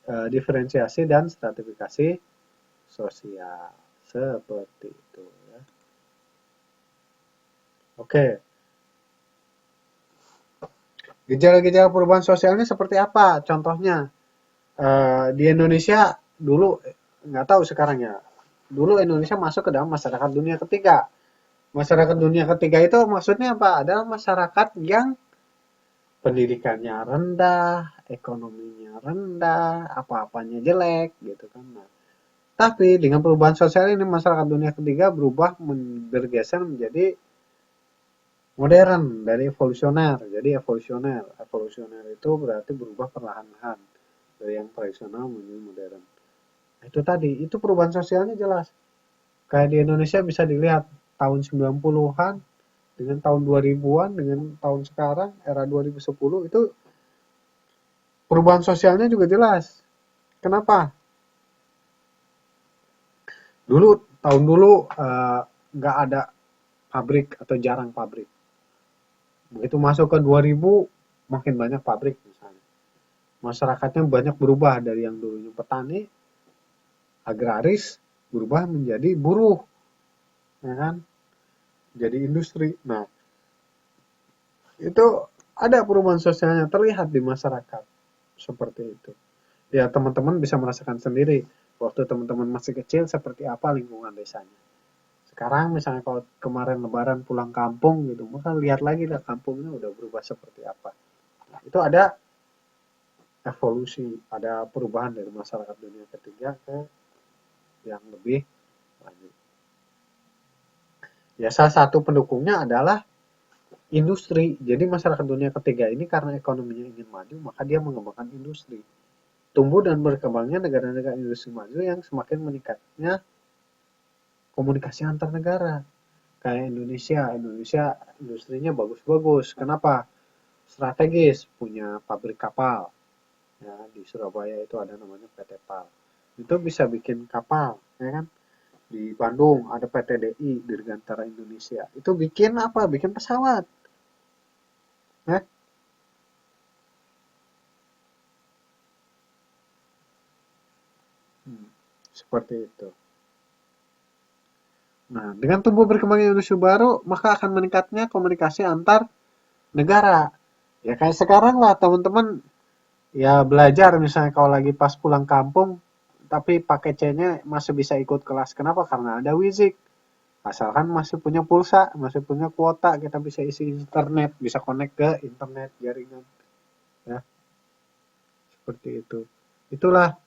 diferensiasi dan stratifikasi sosial. Seperti itu ya. Oke. Gejala-gejala perubahan sosialnya seperti apa? Contohnya, di Indonesia dulu, nggak tahu sekarang ya, dulu Indonesia masuk ke dalam masyarakat dunia ketiga. Masyarakat dunia ketiga itu maksudnya apa? Adalah masyarakat yang pendidikannya rendah, ekonominya rendah, apa-apanya jelek, gitu kan. Nah, tapi dengan perubahan sosial ini masyarakat dunia ketiga berubah bergeser menjadi modern dari evolusioner. Jadi evolusioner itu berarti berubah perlahan-lahan dari yang tradisional menuju modern. Nah, itu tadi, itu perubahan sosialnya jelas. Kayak di Indonesia bisa dilihat tahun 90-an dengan tahun 2000-an dengan tahun sekarang era 2010 itu perubahan sosialnya juga jelas. Kenapa? Dulu tahun dulu nggak ada pabrik atau jarang pabrik. Begitu masuk ke 2000 makin banyak pabrik misalnya. Masyarakatnya banyak berubah dari yang dulunya petani, agraris, berubah menjadi buruh, ya kan? Jadi industri. Nah, itu ada perubahan sosialnya terlihat di masyarakat seperti itu. Ya, teman-teman bisa merasakan sendiri waktu teman-teman masih kecil seperti apa lingkungan desanya. Sekarang misalnya kalau kemarin lebaran pulang kampung gitu, maka lihat lagi lah kampungnya udah berubah seperti apa. Nah, itu ada evolusi, ada perubahan dari masyarakat dunia ketiga ke yang lebih lanjut. Ya, salah satu pendukungnya adalah industri. Jadi masyarakat dunia ketiga ini karena ekonominya ingin maju, maka dia mengembangkan industri. Tumbuh dan berkembangnya negara-negara industri maju yang semakin meningkatnya komunikasi antar negara. Kayak Indonesia, Indonesia industrinya bagus-bagus. Kenapa? Strategis, punya pabrik kapal. Ya, di Surabaya itu ada namanya PT PAL. Itu bisa bikin kapal, ya kan? Di Bandung ada PT DI, Dirgantara Indonesia. Itu bikin apa? Bikin pesawat. Ya. Seperti itu. Nah, dengan tumbuh berkembangnya industri baru, maka akan meningkatnya komunikasi antar negara. Ya kayak sekarang lah teman-teman ya belajar misalnya kalau lagi pas pulang kampung, tapi pakai C-nya masih bisa ikut kelas. Kenapa? Karena ada Wizik. Asalkan masih punya pulsa, masih punya kuota, kita bisa isi internet, bisa connect ke internet jaringan. Ya, seperti itu. Itulah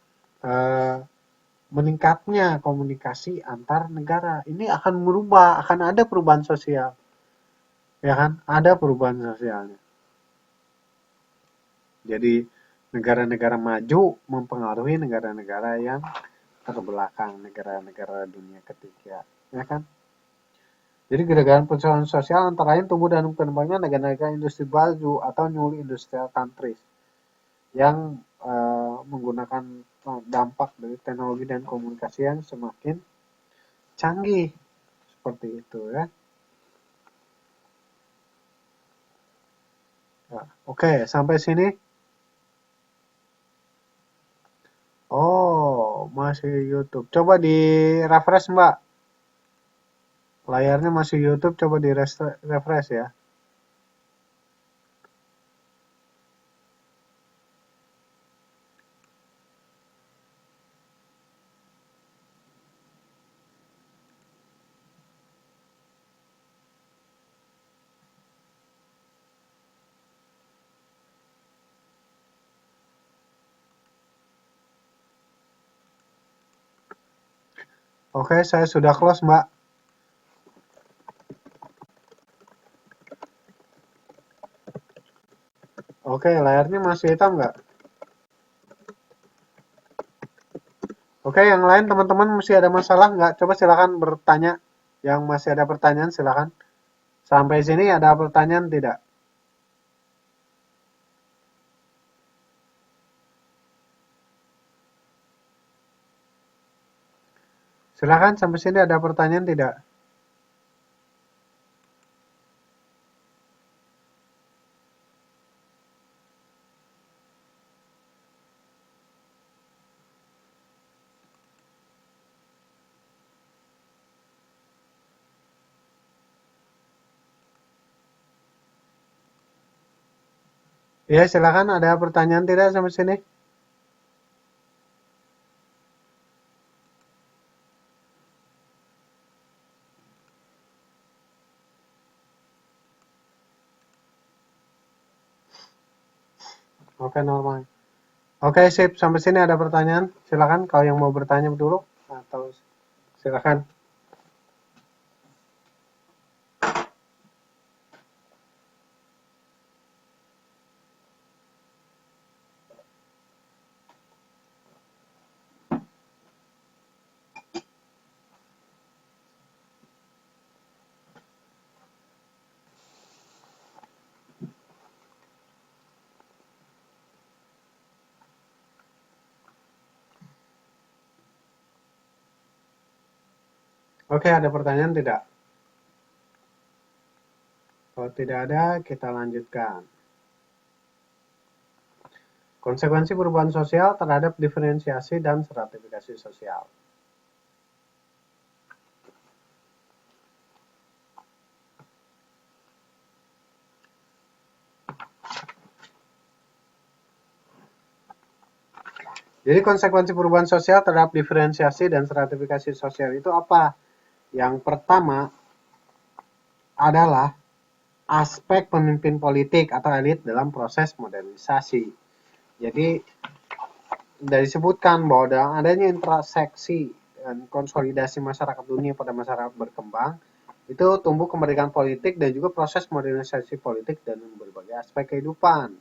eh, meningkatnya komunikasi antar negara. Ini akan merubah, akan ada perubahan sosial. Ya kan? Ada perubahan sosialnya. Jadi negara-negara maju mempengaruhi negara-negara yang terbelakang, negara-negara dunia ketiga. Ya kan? Jadi gerakan perusahaan sosial antara lain tumbuh dan berkembangnya negara-negara industri baju atau newly industrial countries yang menggunakan dampak dari teknologi dan komunikasi yang semakin canggih seperti itu ya. Ya, oke, sampai sini. Oh, masih YouTube. Coba di refresh, Mbak. Layarnya masih YouTube, coba di refresh ya. Oke, saya sudah close, Mbak. Oke, layarnya masih hitam nggak? Oke, yang lain teman-teman masih ada masalah nggak? Coba silakan bertanya. Yang masih ada pertanyaan silakan. Sampai sini ada pertanyaan tidak? Silakan sampai sini ada pertanyaan tidak? Ya, silakan ada pertanyaan tidak sampai sini? Oke, normal. Oke, sip. Sampai sini ada pertanyaan. Silakan kalau yang mau bertanya dulu atau silakan. Oke, ada pertanyaan tidak? Kalau tidak ada, kita lanjutkan. Konsekuensi perubahan sosial terhadap diferensiasi dan stratifikasi sosial. Jadi konsekuensi perubahan sosial terhadap diferensiasi dan stratifikasi sosial itu apa? Yang pertama adalah aspek pemimpin politik atau elit dalam proses modernisasi. Jadi disebutkan bahwa dengan adanya interseksi dan konsolidasi masyarakat dunia pada masyarakat berkembang, itu tumbuh kemerdekaan politik dan juga proses modernisasi politik dan berbagai aspek kehidupan.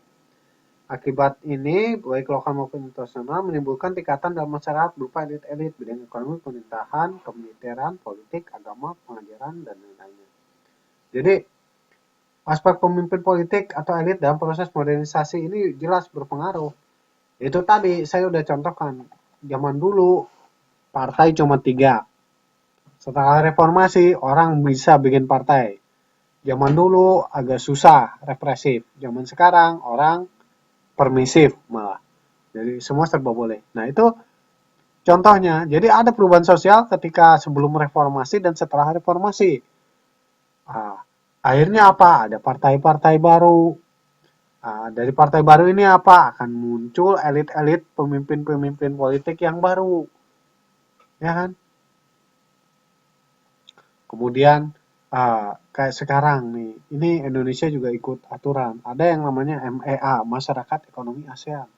Akibat ini, baik lokal maupun internasional, menimbulkan tingkatan dalam masyarakat berupa elit-elit bidang ekonomi, pemerintahan, kemiliteran, politik, agama, pengajaran, dan lain-lainnya. Jadi, aspek pemimpin politik atau elit dalam proses modernisasi ini jelas berpengaruh. Itu tadi saya udah contohkan. Zaman dulu, partai cuma 3. Setelah reformasi, orang bisa bikin partai. Zaman dulu agak susah, represif. Zaman sekarang, orang permisif malah. Jadi semua serba boleh. Nah itu contohnya. Jadi ada perubahan sosial ketika sebelum reformasi dan setelah reformasi. Nah, akhirnya apa? Ada partai-partai baru. Nah, dari partai baru ini apa? Akan muncul elit-elit pemimpin-pemimpin politik yang baru. Ya kan? Kemudian kayak sekarang nih, ini Indonesia juga ikut aturan. Ada yang namanya MEA, Masyarakat Ekonomi ASEAN.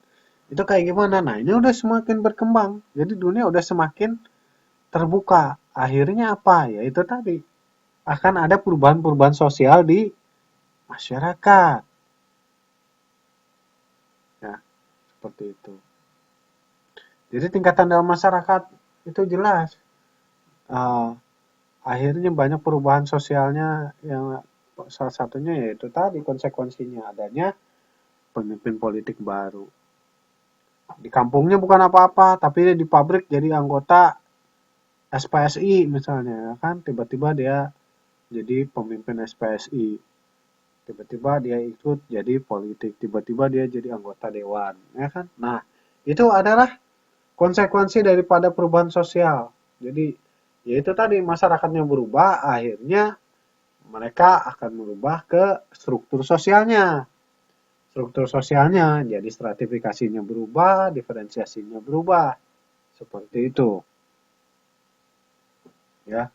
Itu kayak gimana? Nah, ini udah semakin berkembang. Jadi dunia udah semakin terbuka. Akhirnya apa? Ya itu tadi. Akan ada perubahan-perubahan sosial di masyarakat. Ya, seperti itu. Jadi tingkatan dalam masyarakat itu jelas. Uh, Akhirnya banyak perubahan sosialnya yang salah satunya yaitu tadi konsekuensinya adanya pemimpin politik baru. Di kampungnya bukan apa-apa, tapi dia di pabrik jadi anggota SPSI misalnya, kan tiba-tiba dia jadi pemimpin SPSI, tiba-tiba dia ikut jadi politik, tiba-tiba dia jadi anggota dewan, ya kan? Nah, itu adalah konsekuensi daripada perubahan sosial. Jadi, yaitu tadi masyarakatnya berubah, akhirnya mereka akan merubah ke struktur sosialnya. Struktur sosialnya jadi stratifikasinya berubah, diferensiasinya berubah. Seperti itu. Ya.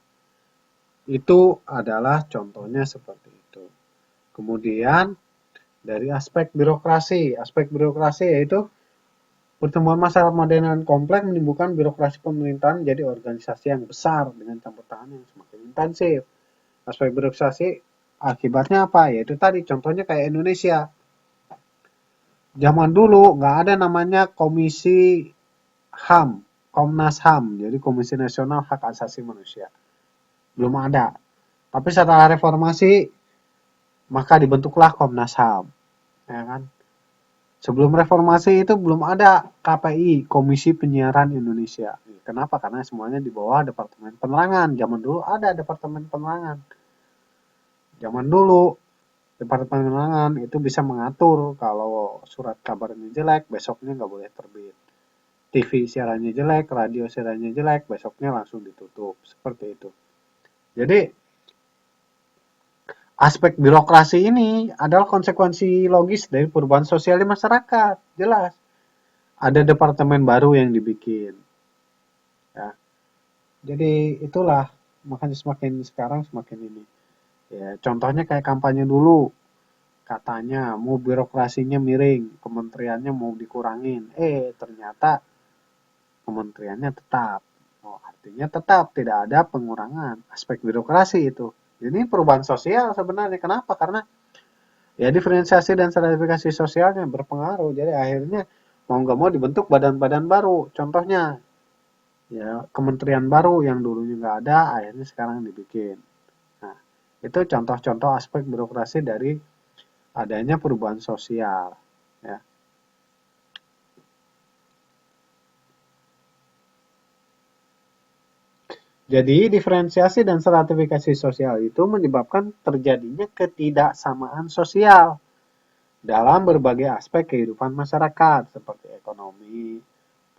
Itu adalah contohnya seperti itu. Kemudian dari aspek birokrasi yaitu pertumbuhan masyarakat modern dan kompleks menimbulkan birokrasi pemerintahan jadi organisasi yang besar dengan campur tangan yang semakin intensif. Aspek birokrasi akibatnya apa? Yaitu tadi contohnya kayak Indonesia. Zaman dulu nggak ada namanya Komisi HAM, Komnas HAM, jadi Komisi Nasional Hak Asasi Manusia. Belum ada. Tapi setelah reformasi, maka dibentuklah Komnas HAM. Ya kan? Sebelum reformasi itu belum ada KPI, Komisi Penyiaran Indonesia. Kenapa? Karena semuanya di bawah Departemen Penerangan. Zaman dulu ada Departemen Penerangan. Zaman dulu Departemen Penerangan itu bisa mengatur kalau surat kabarnya jelek, besoknya nggak boleh terbit. TV siarannya jelek, radio siarannya jelek, besoknya langsung ditutup. Seperti itu. Jadi, aspek birokrasi ini adalah konsekuensi logis dari perubahan sosial di masyarakat. Jelas. Ada departemen baru yang dibikin. Ya. Jadi, itulah. Makanya semakin sekarang semakin ini. Ya, contohnya kayak kampanye dulu. Katanya mau birokrasinya miring, kementeriannya mau dikurangin. Ternyata kementeriannya tetap. Oh, artinya tetap tidak ada pengurangan aspek birokrasi itu. Ini perubahan sosial sebenarnya. Kenapa? Karena ya diferensiasi dan stratifikasi sosialnya berpengaruh. Jadi akhirnya mau nggak mau dibentuk badan-badan baru. Contohnya ya kementerian baru yang dulunya nggak ada, akhirnya sekarang dibikin. Nah, itu contoh-contoh aspek birokrasi dari adanya perubahan sosial. Ya. Jadi, diferensiasi dan stratifikasi sosial itu menyebabkan terjadinya ketidaksamaan sosial dalam berbagai aspek kehidupan masyarakat seperti ekonomi,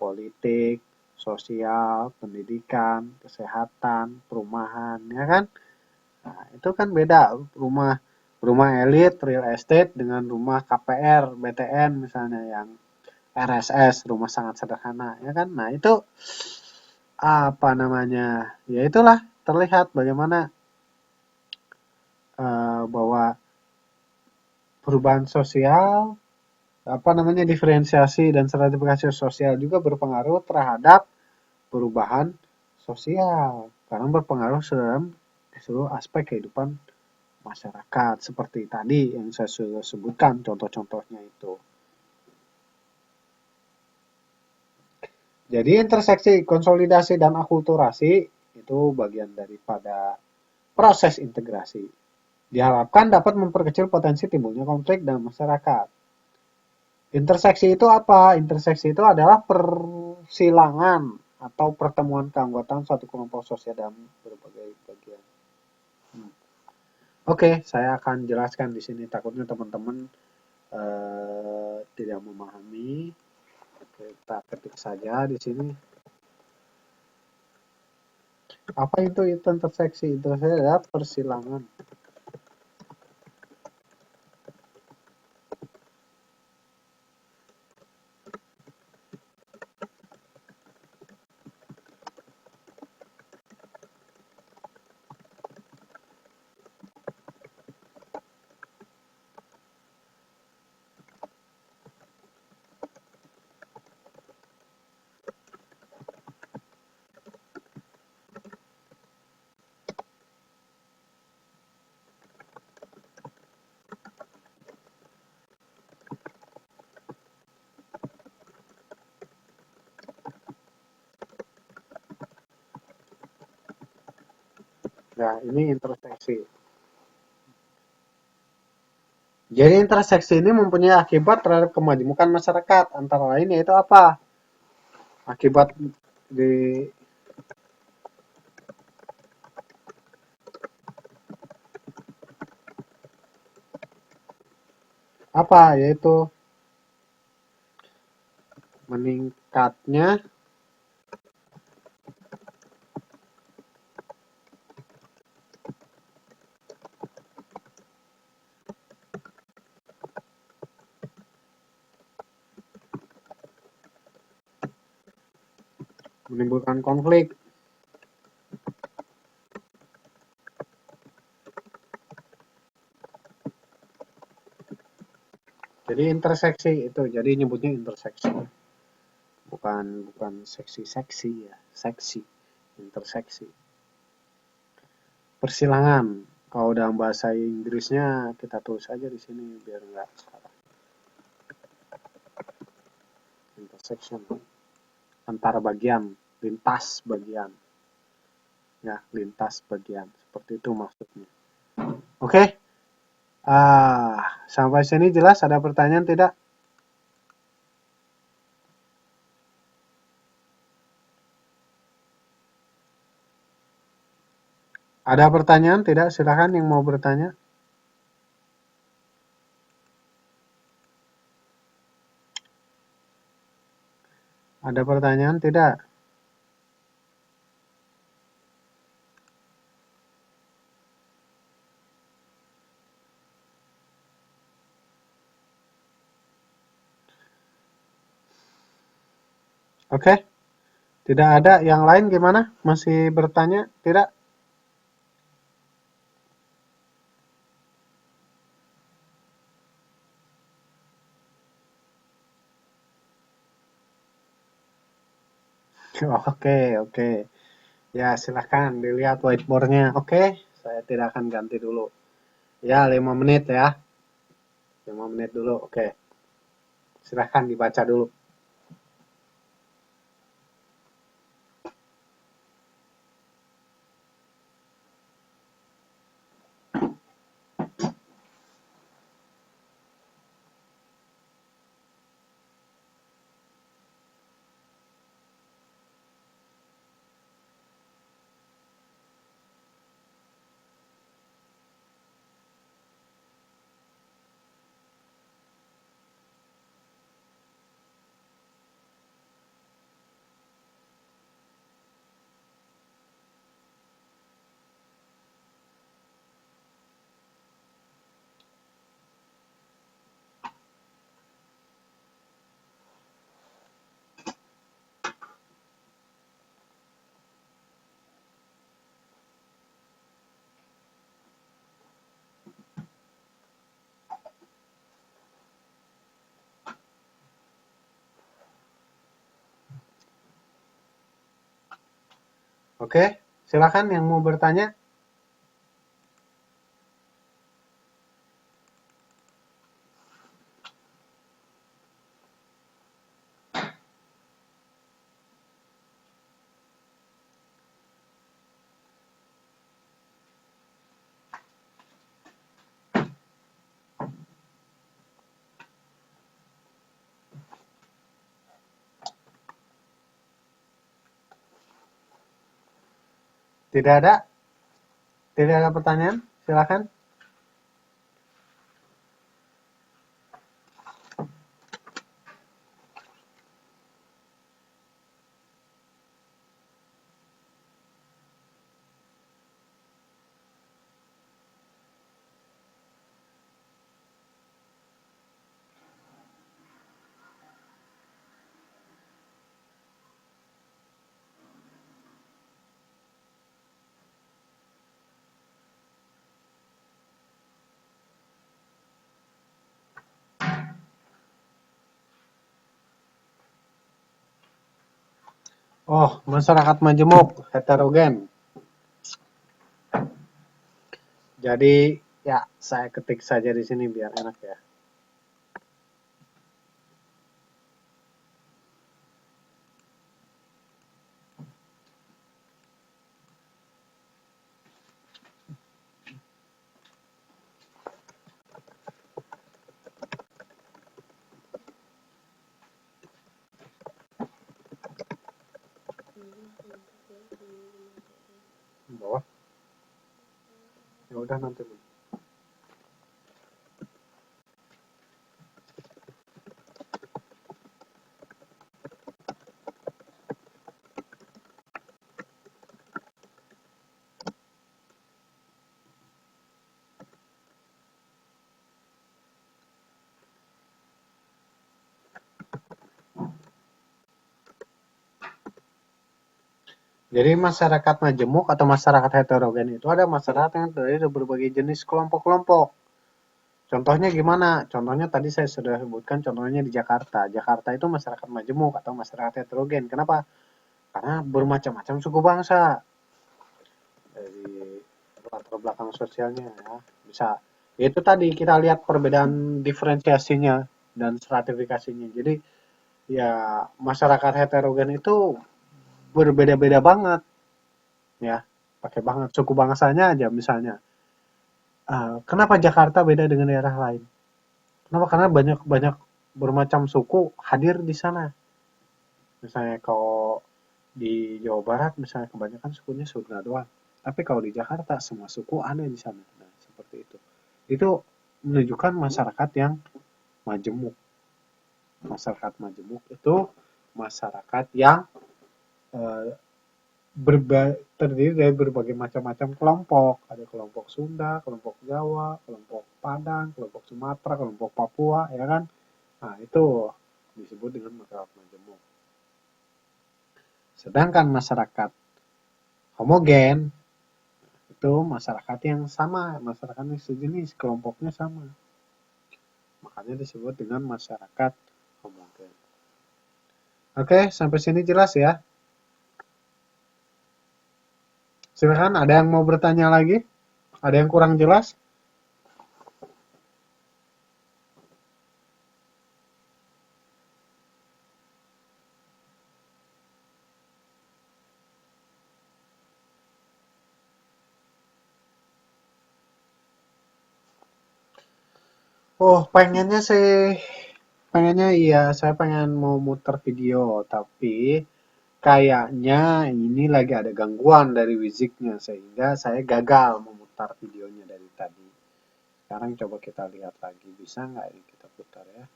politik, sosial, pendidikan, kesehatan, perumahan, ya kan? Nah, itu kan beda rumah rumah elit real estate dengan rumah KPR, BTN misalnya yang RSS, rumah sangat sederhana, ya kan? Nah, itu apa namanya? Ya itulah terlihat bagaimana bahwa perubahan sosial, apa namanya diferensiasi dan stratifikasi sosial juga berpengaruh terhadap perubahan sosial karena berpengaruh dalam seluruh aspek kehidupan masyarakat seperti tadi yang saya sudah sebutkan contoh-contohnya itu. Jadi interseksi konsolidasi dan akulturasi itu bagian daripada proses integrasi. Diharapkan dapat memperkecil potensi timbulnya konflik dalam masyarakat. Interseksi itu apa? Interseksi itu adalah persilangan atau pertemuan keanggotaan suatu kelompok sosial dalam berbagai bagian. Oke, saya akan jelaskan di sini. Takutnya teman-teman tidak memahami. Kita ketik saja di sini. Apa itu interseksi? Interseksi adalah persilangan. Nah, ini interseksi. Jadi interseksi ini mempunyai akibat terhadap kemajemukan masyarakat. Antara lain yaitu apa? Akibat di apa? Yaitu meningkatnya menimbulkan konflik. Jadi interseksi itu, jadi nyebutnya interseksi. Bukan seksi-seksi ya, seksi, interseksi. Persilangan. Kalau dalam bahasa Inggrisnya kita tulis aja di sini biar nggak salah. intersection, antara bagian, lintas bagian. Ya, lintas bagian. Seperti itu maksudnya. Oke. Sampai sini jelas? Ada pertanyaan tidak? Ada pertanyaan tidak? Silakan yang mau bertanya. Ada pertanyaan tidak? Oke. Tidak ada. Yang lain gimana? Masih bertanya? Tidak? Oke, oke. Ya, silahkan dilihat whiteboardnya. Oke, saya tidak akan ganti dulu. Ya, 5 menit ya. 5 menit dulu, oke. Silahkan dibaca dulu. Oke, silahkan yang mau bertanya. Tidak ada? Tidak ada pertanyaan? Silahkan. Oh, masyarakat majemuk, heterogen. Jadi, ya, saya ketik saja di sini biar enak ya. Bawah. Ya udah nanti. Jadi masyarakat majemuk atau masyarakat heterogen itu ada masyarakat yang terdiri dari berbagai jenis kelompok-kelompok. Contohnya gimana? Contohnya tadi saya sudah sebutkan contohnya di Jakarta. Jakarta itu masyarakat majemuk atau masyarakat heterogen. Kenapa? Karena bermacam-macam suku bangsa. Dari latar belakang sosialnya ya. Bisa. Itu tadi kita lihat perbedaan diferensiasinya dan stratifikasinya. Jadi ya masyarakat heterogen itu berbeda-beda banget ya, pakai banget suku bangsanya aja misalnya. Kenapa Jakarta beda dengan daerah lain? Kenapa? Karena banyak banyak bermacam suku hadir di sana. Misalnya kalau di Jawa Barat misalnya kebanyakan sukunya Sunda doang. Tapi kalau di Jakarta semua suku ada di sana. Nah, seperti itu. Itu menunjukkan masyarakat yang majemuk. Masyarakat majemuk itu masyarakat yang eh, terdiri dari berbagai macam-macam kelompok. Ada kelompok Sunda, kelompok Jawa, kelompok Padang, kelompok Sumatera, kelompok Papua, ya kan? Nah, itu disebut dengan masyarakat majemuk. Sedangkan masyarakat homogen itu masyarakat yang sama, masyarakat yang sejenis, kelompoknya sama. Makanya disebut dengan masyarakat homogen. Oke, sampai sini jelas ya? Silakan, ada yang mau bertanya lagi? Ada yang kurang jelas? Oh, pengennya iya, saya pengen mau muter video, tapi kayaknya ini lagi ada gangguan dari Wiziknya sehingga saya gagal memutar videonya dari tadi. Sekarang coba kita lihat lagi, bisa nggak ini kita putar ya?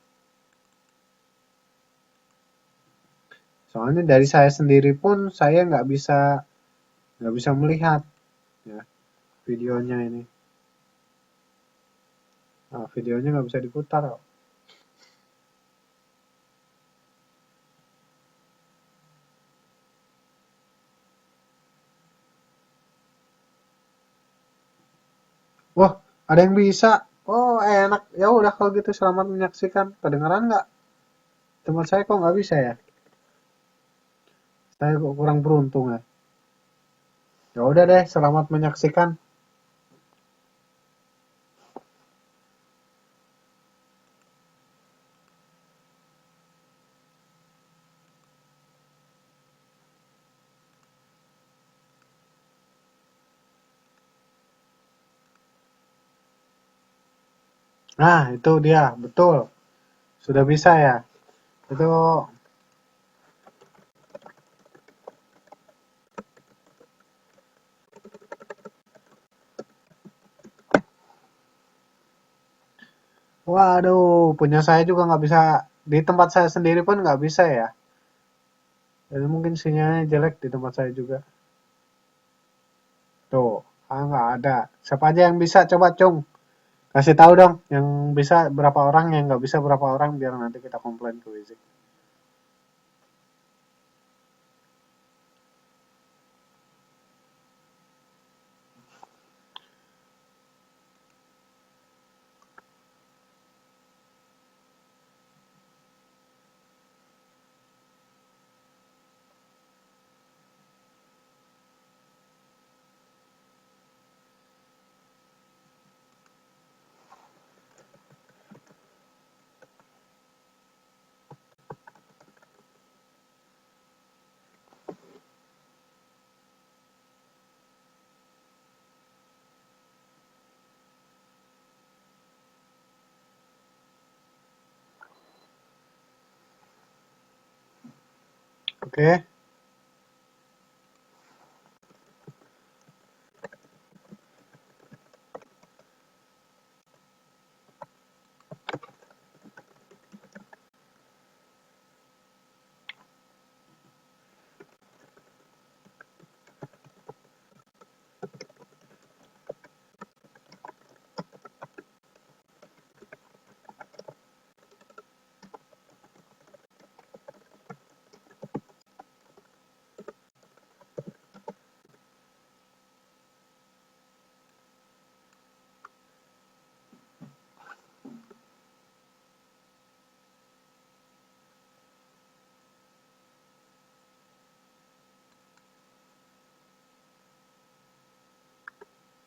Soalnya dari saya sendiri pun saya nggak bisa melihat ya videonya ini. Nah, videonya nggak bisa diputar kok. Wah, ada yang bisa. Oh, enak. Ya udah kalau gitu selamat menyaksikan. Kedengeran nggak? Teman saya kok nggak bisa ya? Saya kok kurang beruntung ya. Ya udah deh, selamat menyaksikan. Nah, itu dia, betul. Sudah bisa ya. Itu, waduh, punya saya juga nggak bisa. Di tempat saya sendiri pun nggak bisa ya. Jadi mungkin sinyalnya jelek di tempat saya juga. Tuh, nggak ada. Siapa aja yang bisa coba cung. Kasih tahu dong, yang bisa berapa orang, yang nggak bisa berapa orang, biar nanti kita komplain ke Wizik. Oke.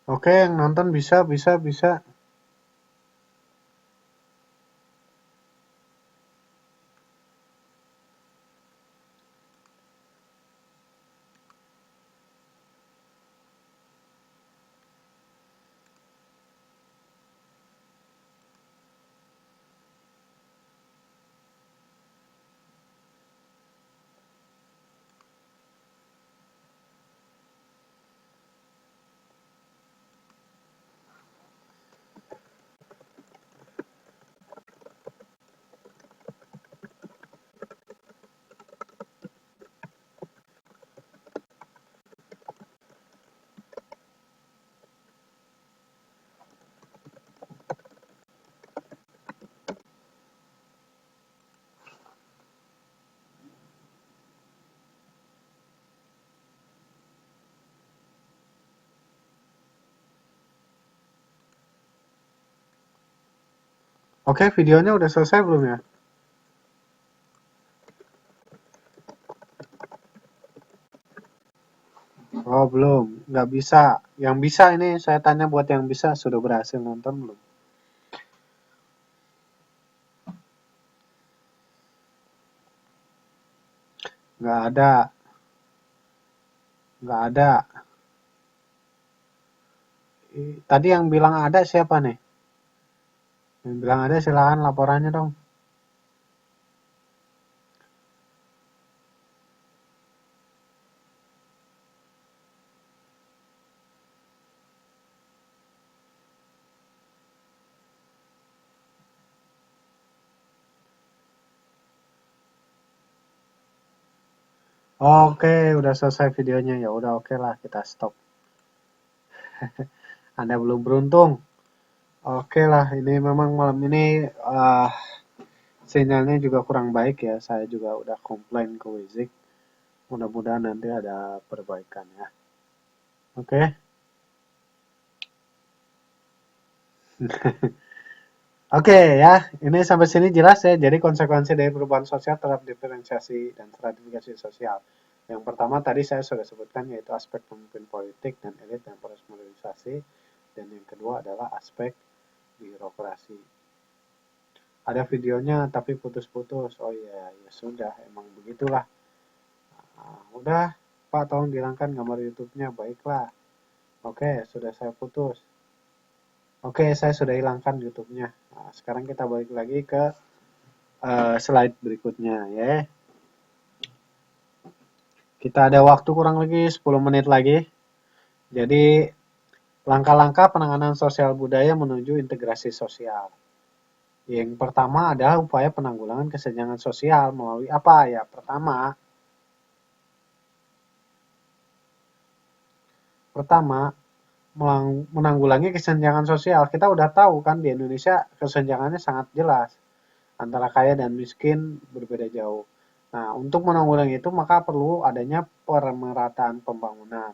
Oke, yang nonton bisa. Oke, videonya udah selesai belum ya? Oh, belum. Nggak bisa. Yang bisa ini saya tanya buat yang bisa, sudah berhasil nonton belum? Nggak ada. Nggak ada. Tadi yang bilang ada siapa nih? Yang bilang ada silakan laporannya dong. Oke, udah selesai videonya. Ya udah oke lah, kita stop. Anda belum beruntung. Oke lah, ini memang malam ini sinyalnya juga kurang baik ya. Saya juga udah komplain ke Wizik. Mudah-mudahan nanti ada perbaikan ya. Oke. Oke ya, ini sampai sini jelas ya. Jadi konsekuensi dari perubahan sosial terhadap diferensiasi dan stratifikasi sosial. Yang pertama tadi saya sudah sebutkan yaitu aspek pemimpin politik dan elit yang proses modernisasi. Dan yang kedua adalah aspek birokrasi. Ada videonya tapi putus-putus. Oh iya, ya sudah, emang begitulah. Nah, udah, Pak tolong hilangkan gambar YouTube-nya. Baiklah. Oke, sudah saya putus. Oke, saya sudah hilangkan YouTube-nya. Nah, sekarang kita balik lagi ke slide berikutnya ya. Kita ada waktu kurang lebih 10 menit lagi. Jadi, langkah-langkah penanganan sosial budaya menuju integrasi sosial. Yang pertama adalah upaya penanggulangan kesenjangan sosial melalui apa ya? Pertama, menanggulangi kesenjangan sosial. Kita udah tahu kan di Indonesia kesenjangannya sangat jelas. Antara kaya dan miskin berbeda jauh. Nah, untuk menanggulangi itu maka perlu adanya pemerataan pembangunan.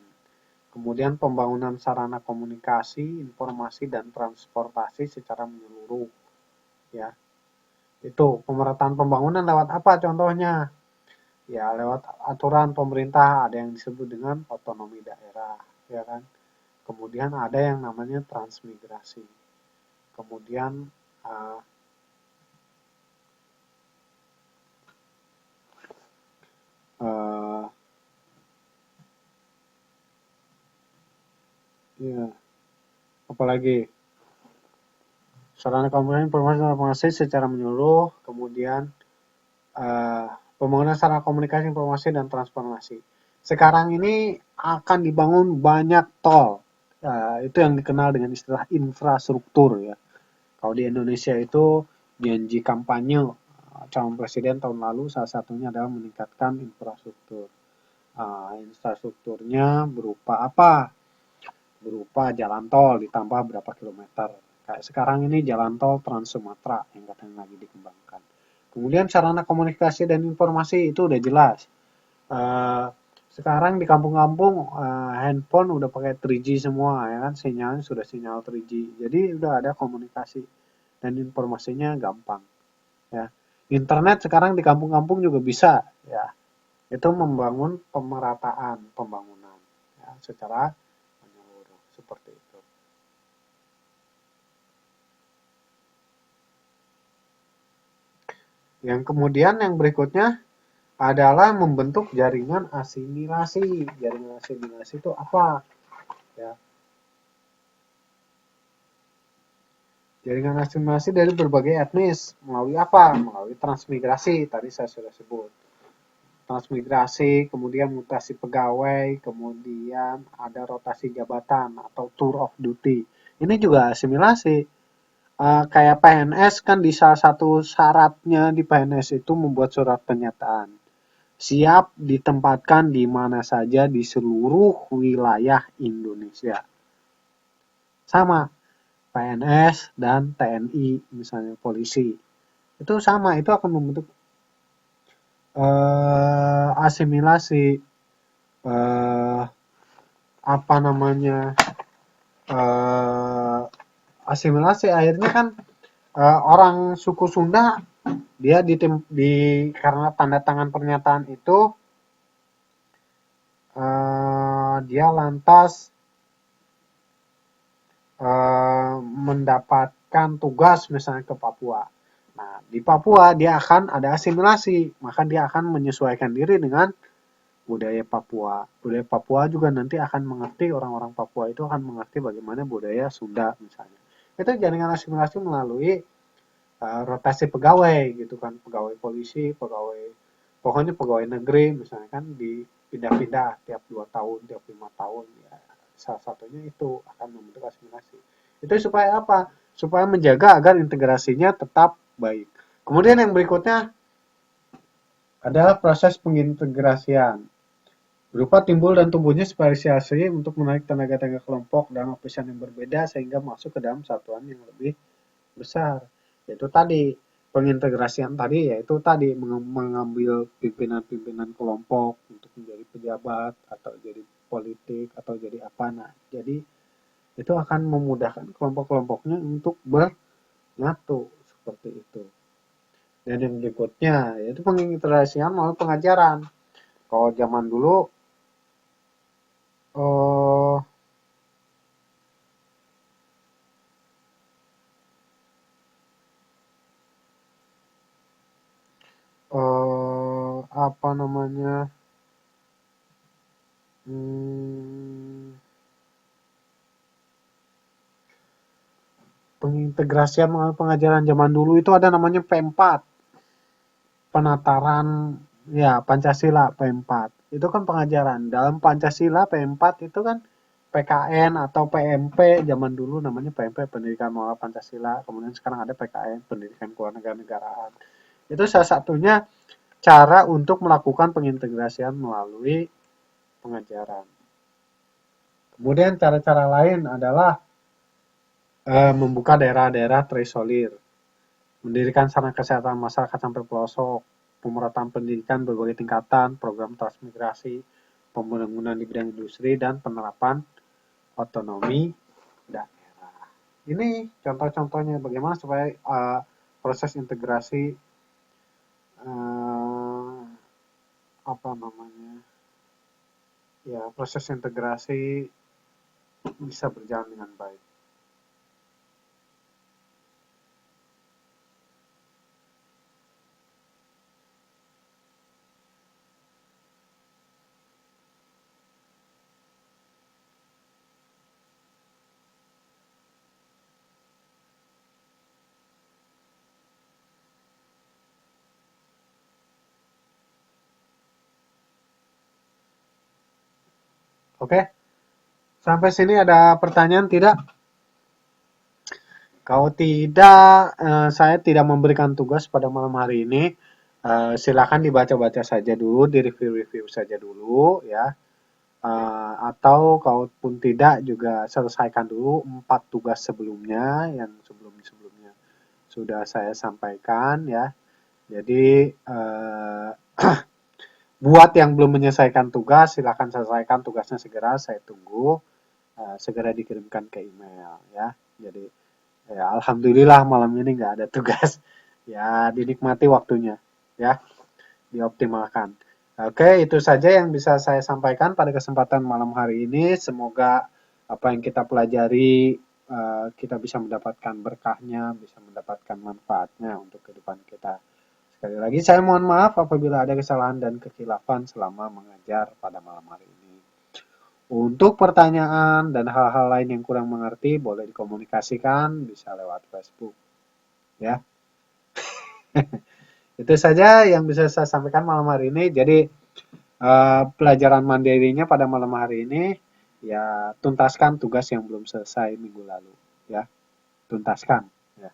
Kemudian pembangunan sarana komunikasi, informasi, dan transportasi secara menyeluruh. Ya, itu pemerataan pembangunan lewat apa contohnya? Ya, lewat aturan pemerintah ada yang disebut dengan otonomi daerah, ya kan? Kemudian ada yang namanya transmigrasi. Kemudian uh, uh, ya, apalagi sarana komunikasi informasi dan informasi secara menyeluruh, kemudian pembangunan sarana komunikasi informasi dan transformasi. Sekarang ini akan dibangun banyak tol. Itu yang dikenal dengan istilah infrastruktur ya. Kalau di Indonesia itu janji kampanye calon presiden tahun lalu salah satunya adalah meningkatkan infrastruktur. Infrastrukturnya berupa apa? Berupa jalan tol ditambah berapa kilometer. Kayak sekarang ini jalan tol Trans Sumatera yang katanya lagi dikembangkan. Kemudian sarana komunikasi dan informasi itu udah jelas. Sekarang di kampung-kampung handphone udah pakai 3G semua ya kan, sinyalnya sudah sinyal 3G. Jadi udah ada komunikasi dan informasinya gampang ya. Internet sekarang di kampung-kampung juga bisa ya. Itu membangun pemerataan pembangunan ya, secara menyeluruh seperti itu. Yang kemudian yang berikutnya adalah membentuk jaringan asimilasi. Jaringan asimilasi itu apa? Ya. Jaringan asimilasi dari berbagai etnis melalui apa? Melalui transmigrasi. Tadi saya sudah sebut. Transmigrasi, kemudian mutasi pegawai, kemudian ada rotasi jabatan atau tour of duty. Ini juga asimilasi. Kayak PNS kan di salah satu syaratnya di PNS itu membuat surat pernyataan. Siap ditempatkan di mana saja di seluruh wilayah Indonesia. Sama, PNS dan TNI, misalnya polisi. Itu sama, itu akan membentuk asimilasi, apa namanya, asimilasi akhirnya kan orang suku Sunda dia karena tanda tangan pernyataan itu dia lantas mendapatkan tugas misalnya ke Papua. Nah, di Papua dia akan ada asimilasi, maka dia akan menyesuaikan diri dengan budaya Papua. Budaya Papua juga nanti akan mengerti, orang-orang Papua itu akan mengerti bagaimana budaya Sunda misalnya. Itu jaringan asimilasi melalui rotasi pegawai gitu kan, pegawai polisi, pokoknya pegawai negeri misalnya kan dipindah-pindah tiap 2 tahun, tiap 5 tahun ya. Salah satunya itu akan membentuk asimilasi. Itu supaya apa? Supaya menjaga agar integrasinya tetap baik. Kemudian yang berikutnya adalah proses pengintegrasian. Berupa timbul dan tumbuhnya spesialisasi untuk menarik tenaga-tenaga kelompok dan lapisan yang berbeda sehingga masuk ke dalam satuan yang lebih besar. Yaitu tadi pengintegrasian tadi yaitu tadi mengambil pimpinan-pimpinan kelompok untuk menjadi pejabat atau jadi politik atau jadi apa. Nah, jadi itu akan memudahkan kelompok-kelompoknya untuk bersatu seperti itu. Dan yang berikutnya yaitu pengintegrasian melalui pengajaran. Kalau zaman dulu apa namanya pengintegrasian melalui pengajaran zaman dulu itu ada namanya P4 penataran ya Pancasila P4 itu kan pengajaran dalam Pancasila P4 itu kan PKN atau PMP zaman dulu namanya PMP Pendidikan Moral Pancasila kemudian sekarang ada PKN Pendidikan Kewarganegaraan itu salah satunya cara untuk melakukan pengintegrasian melalui pengajaran. Kemudian cara-cara lain adalah membuka daerah-daerah terisolir, mendirikan sarana kesehatan masyarakat sampai pelosok, pemerataan pendidikan berbagai tingkatan, program transmigrasi, pembangunan di bidang industri, dan penerapan otonomi daerah. Ini contoh-contohnya bagaimana supaya proses integrasi proses integrasi bisa berjalan dengan baik. Oke, sampai sini ada pertanyaan tidak? Kalau tidak, saya tidak memberikan tugas pada malam hari ini. Silakan dibaca-baca saja dulu, direview-review saja dulu ya. Atau kalaupun tidak juga selesaikan dulu 4 tugas sebelumnya yang sebelum-sebelumnya sudah saya sampaikan ya. Jadi buat yang belum menyelesaikan tugas silakan selesaikan tugasnya segera, saya tunggu segera dikirimkan ke email ya. Jadi ya alhamdulillah malam ini nggak ada tugas. Ya dinikmati waktunya ya, dioptimalkan. Oke, itu saja yang bisa saya sampaikan pada kesempatan malam hari ini. Semoga apa yang kita pelajari kita bisa mendapatkan berkahnya, bisa mendapatkan manfaatnya untuk kehidupan kita. Sekali lagi saya mohon maaf apabila ada kesalahan dan kekhilafan selama mengajar pada malam hari ini. Untuk pertanyaan dan hal-hal lain yang kurang mengerti boleh dikomunikasikan bisa lewat Facebook. Ya. Itu saja yang bisa saya sampaikan malam hari ini. Jadi pelajaran mandirinya pada malam hari ini ya tuntaskan tugas yang belum selesai minggu lalu ya. Tuntaskan ya.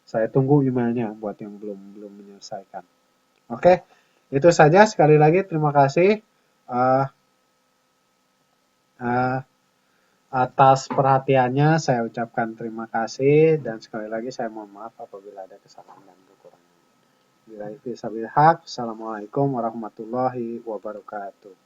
Saya tunggu emailnya buat yang belum menyelesaikan. Oke. Itu saja sekali lagi terima kasih atas perhatiannya saya ucapkan terima kasih dan sekali lagi saya mohon maaf apabila ada kesalahan dan kekurangan. Assalamualaikum warahmatullahi wabarakatuh.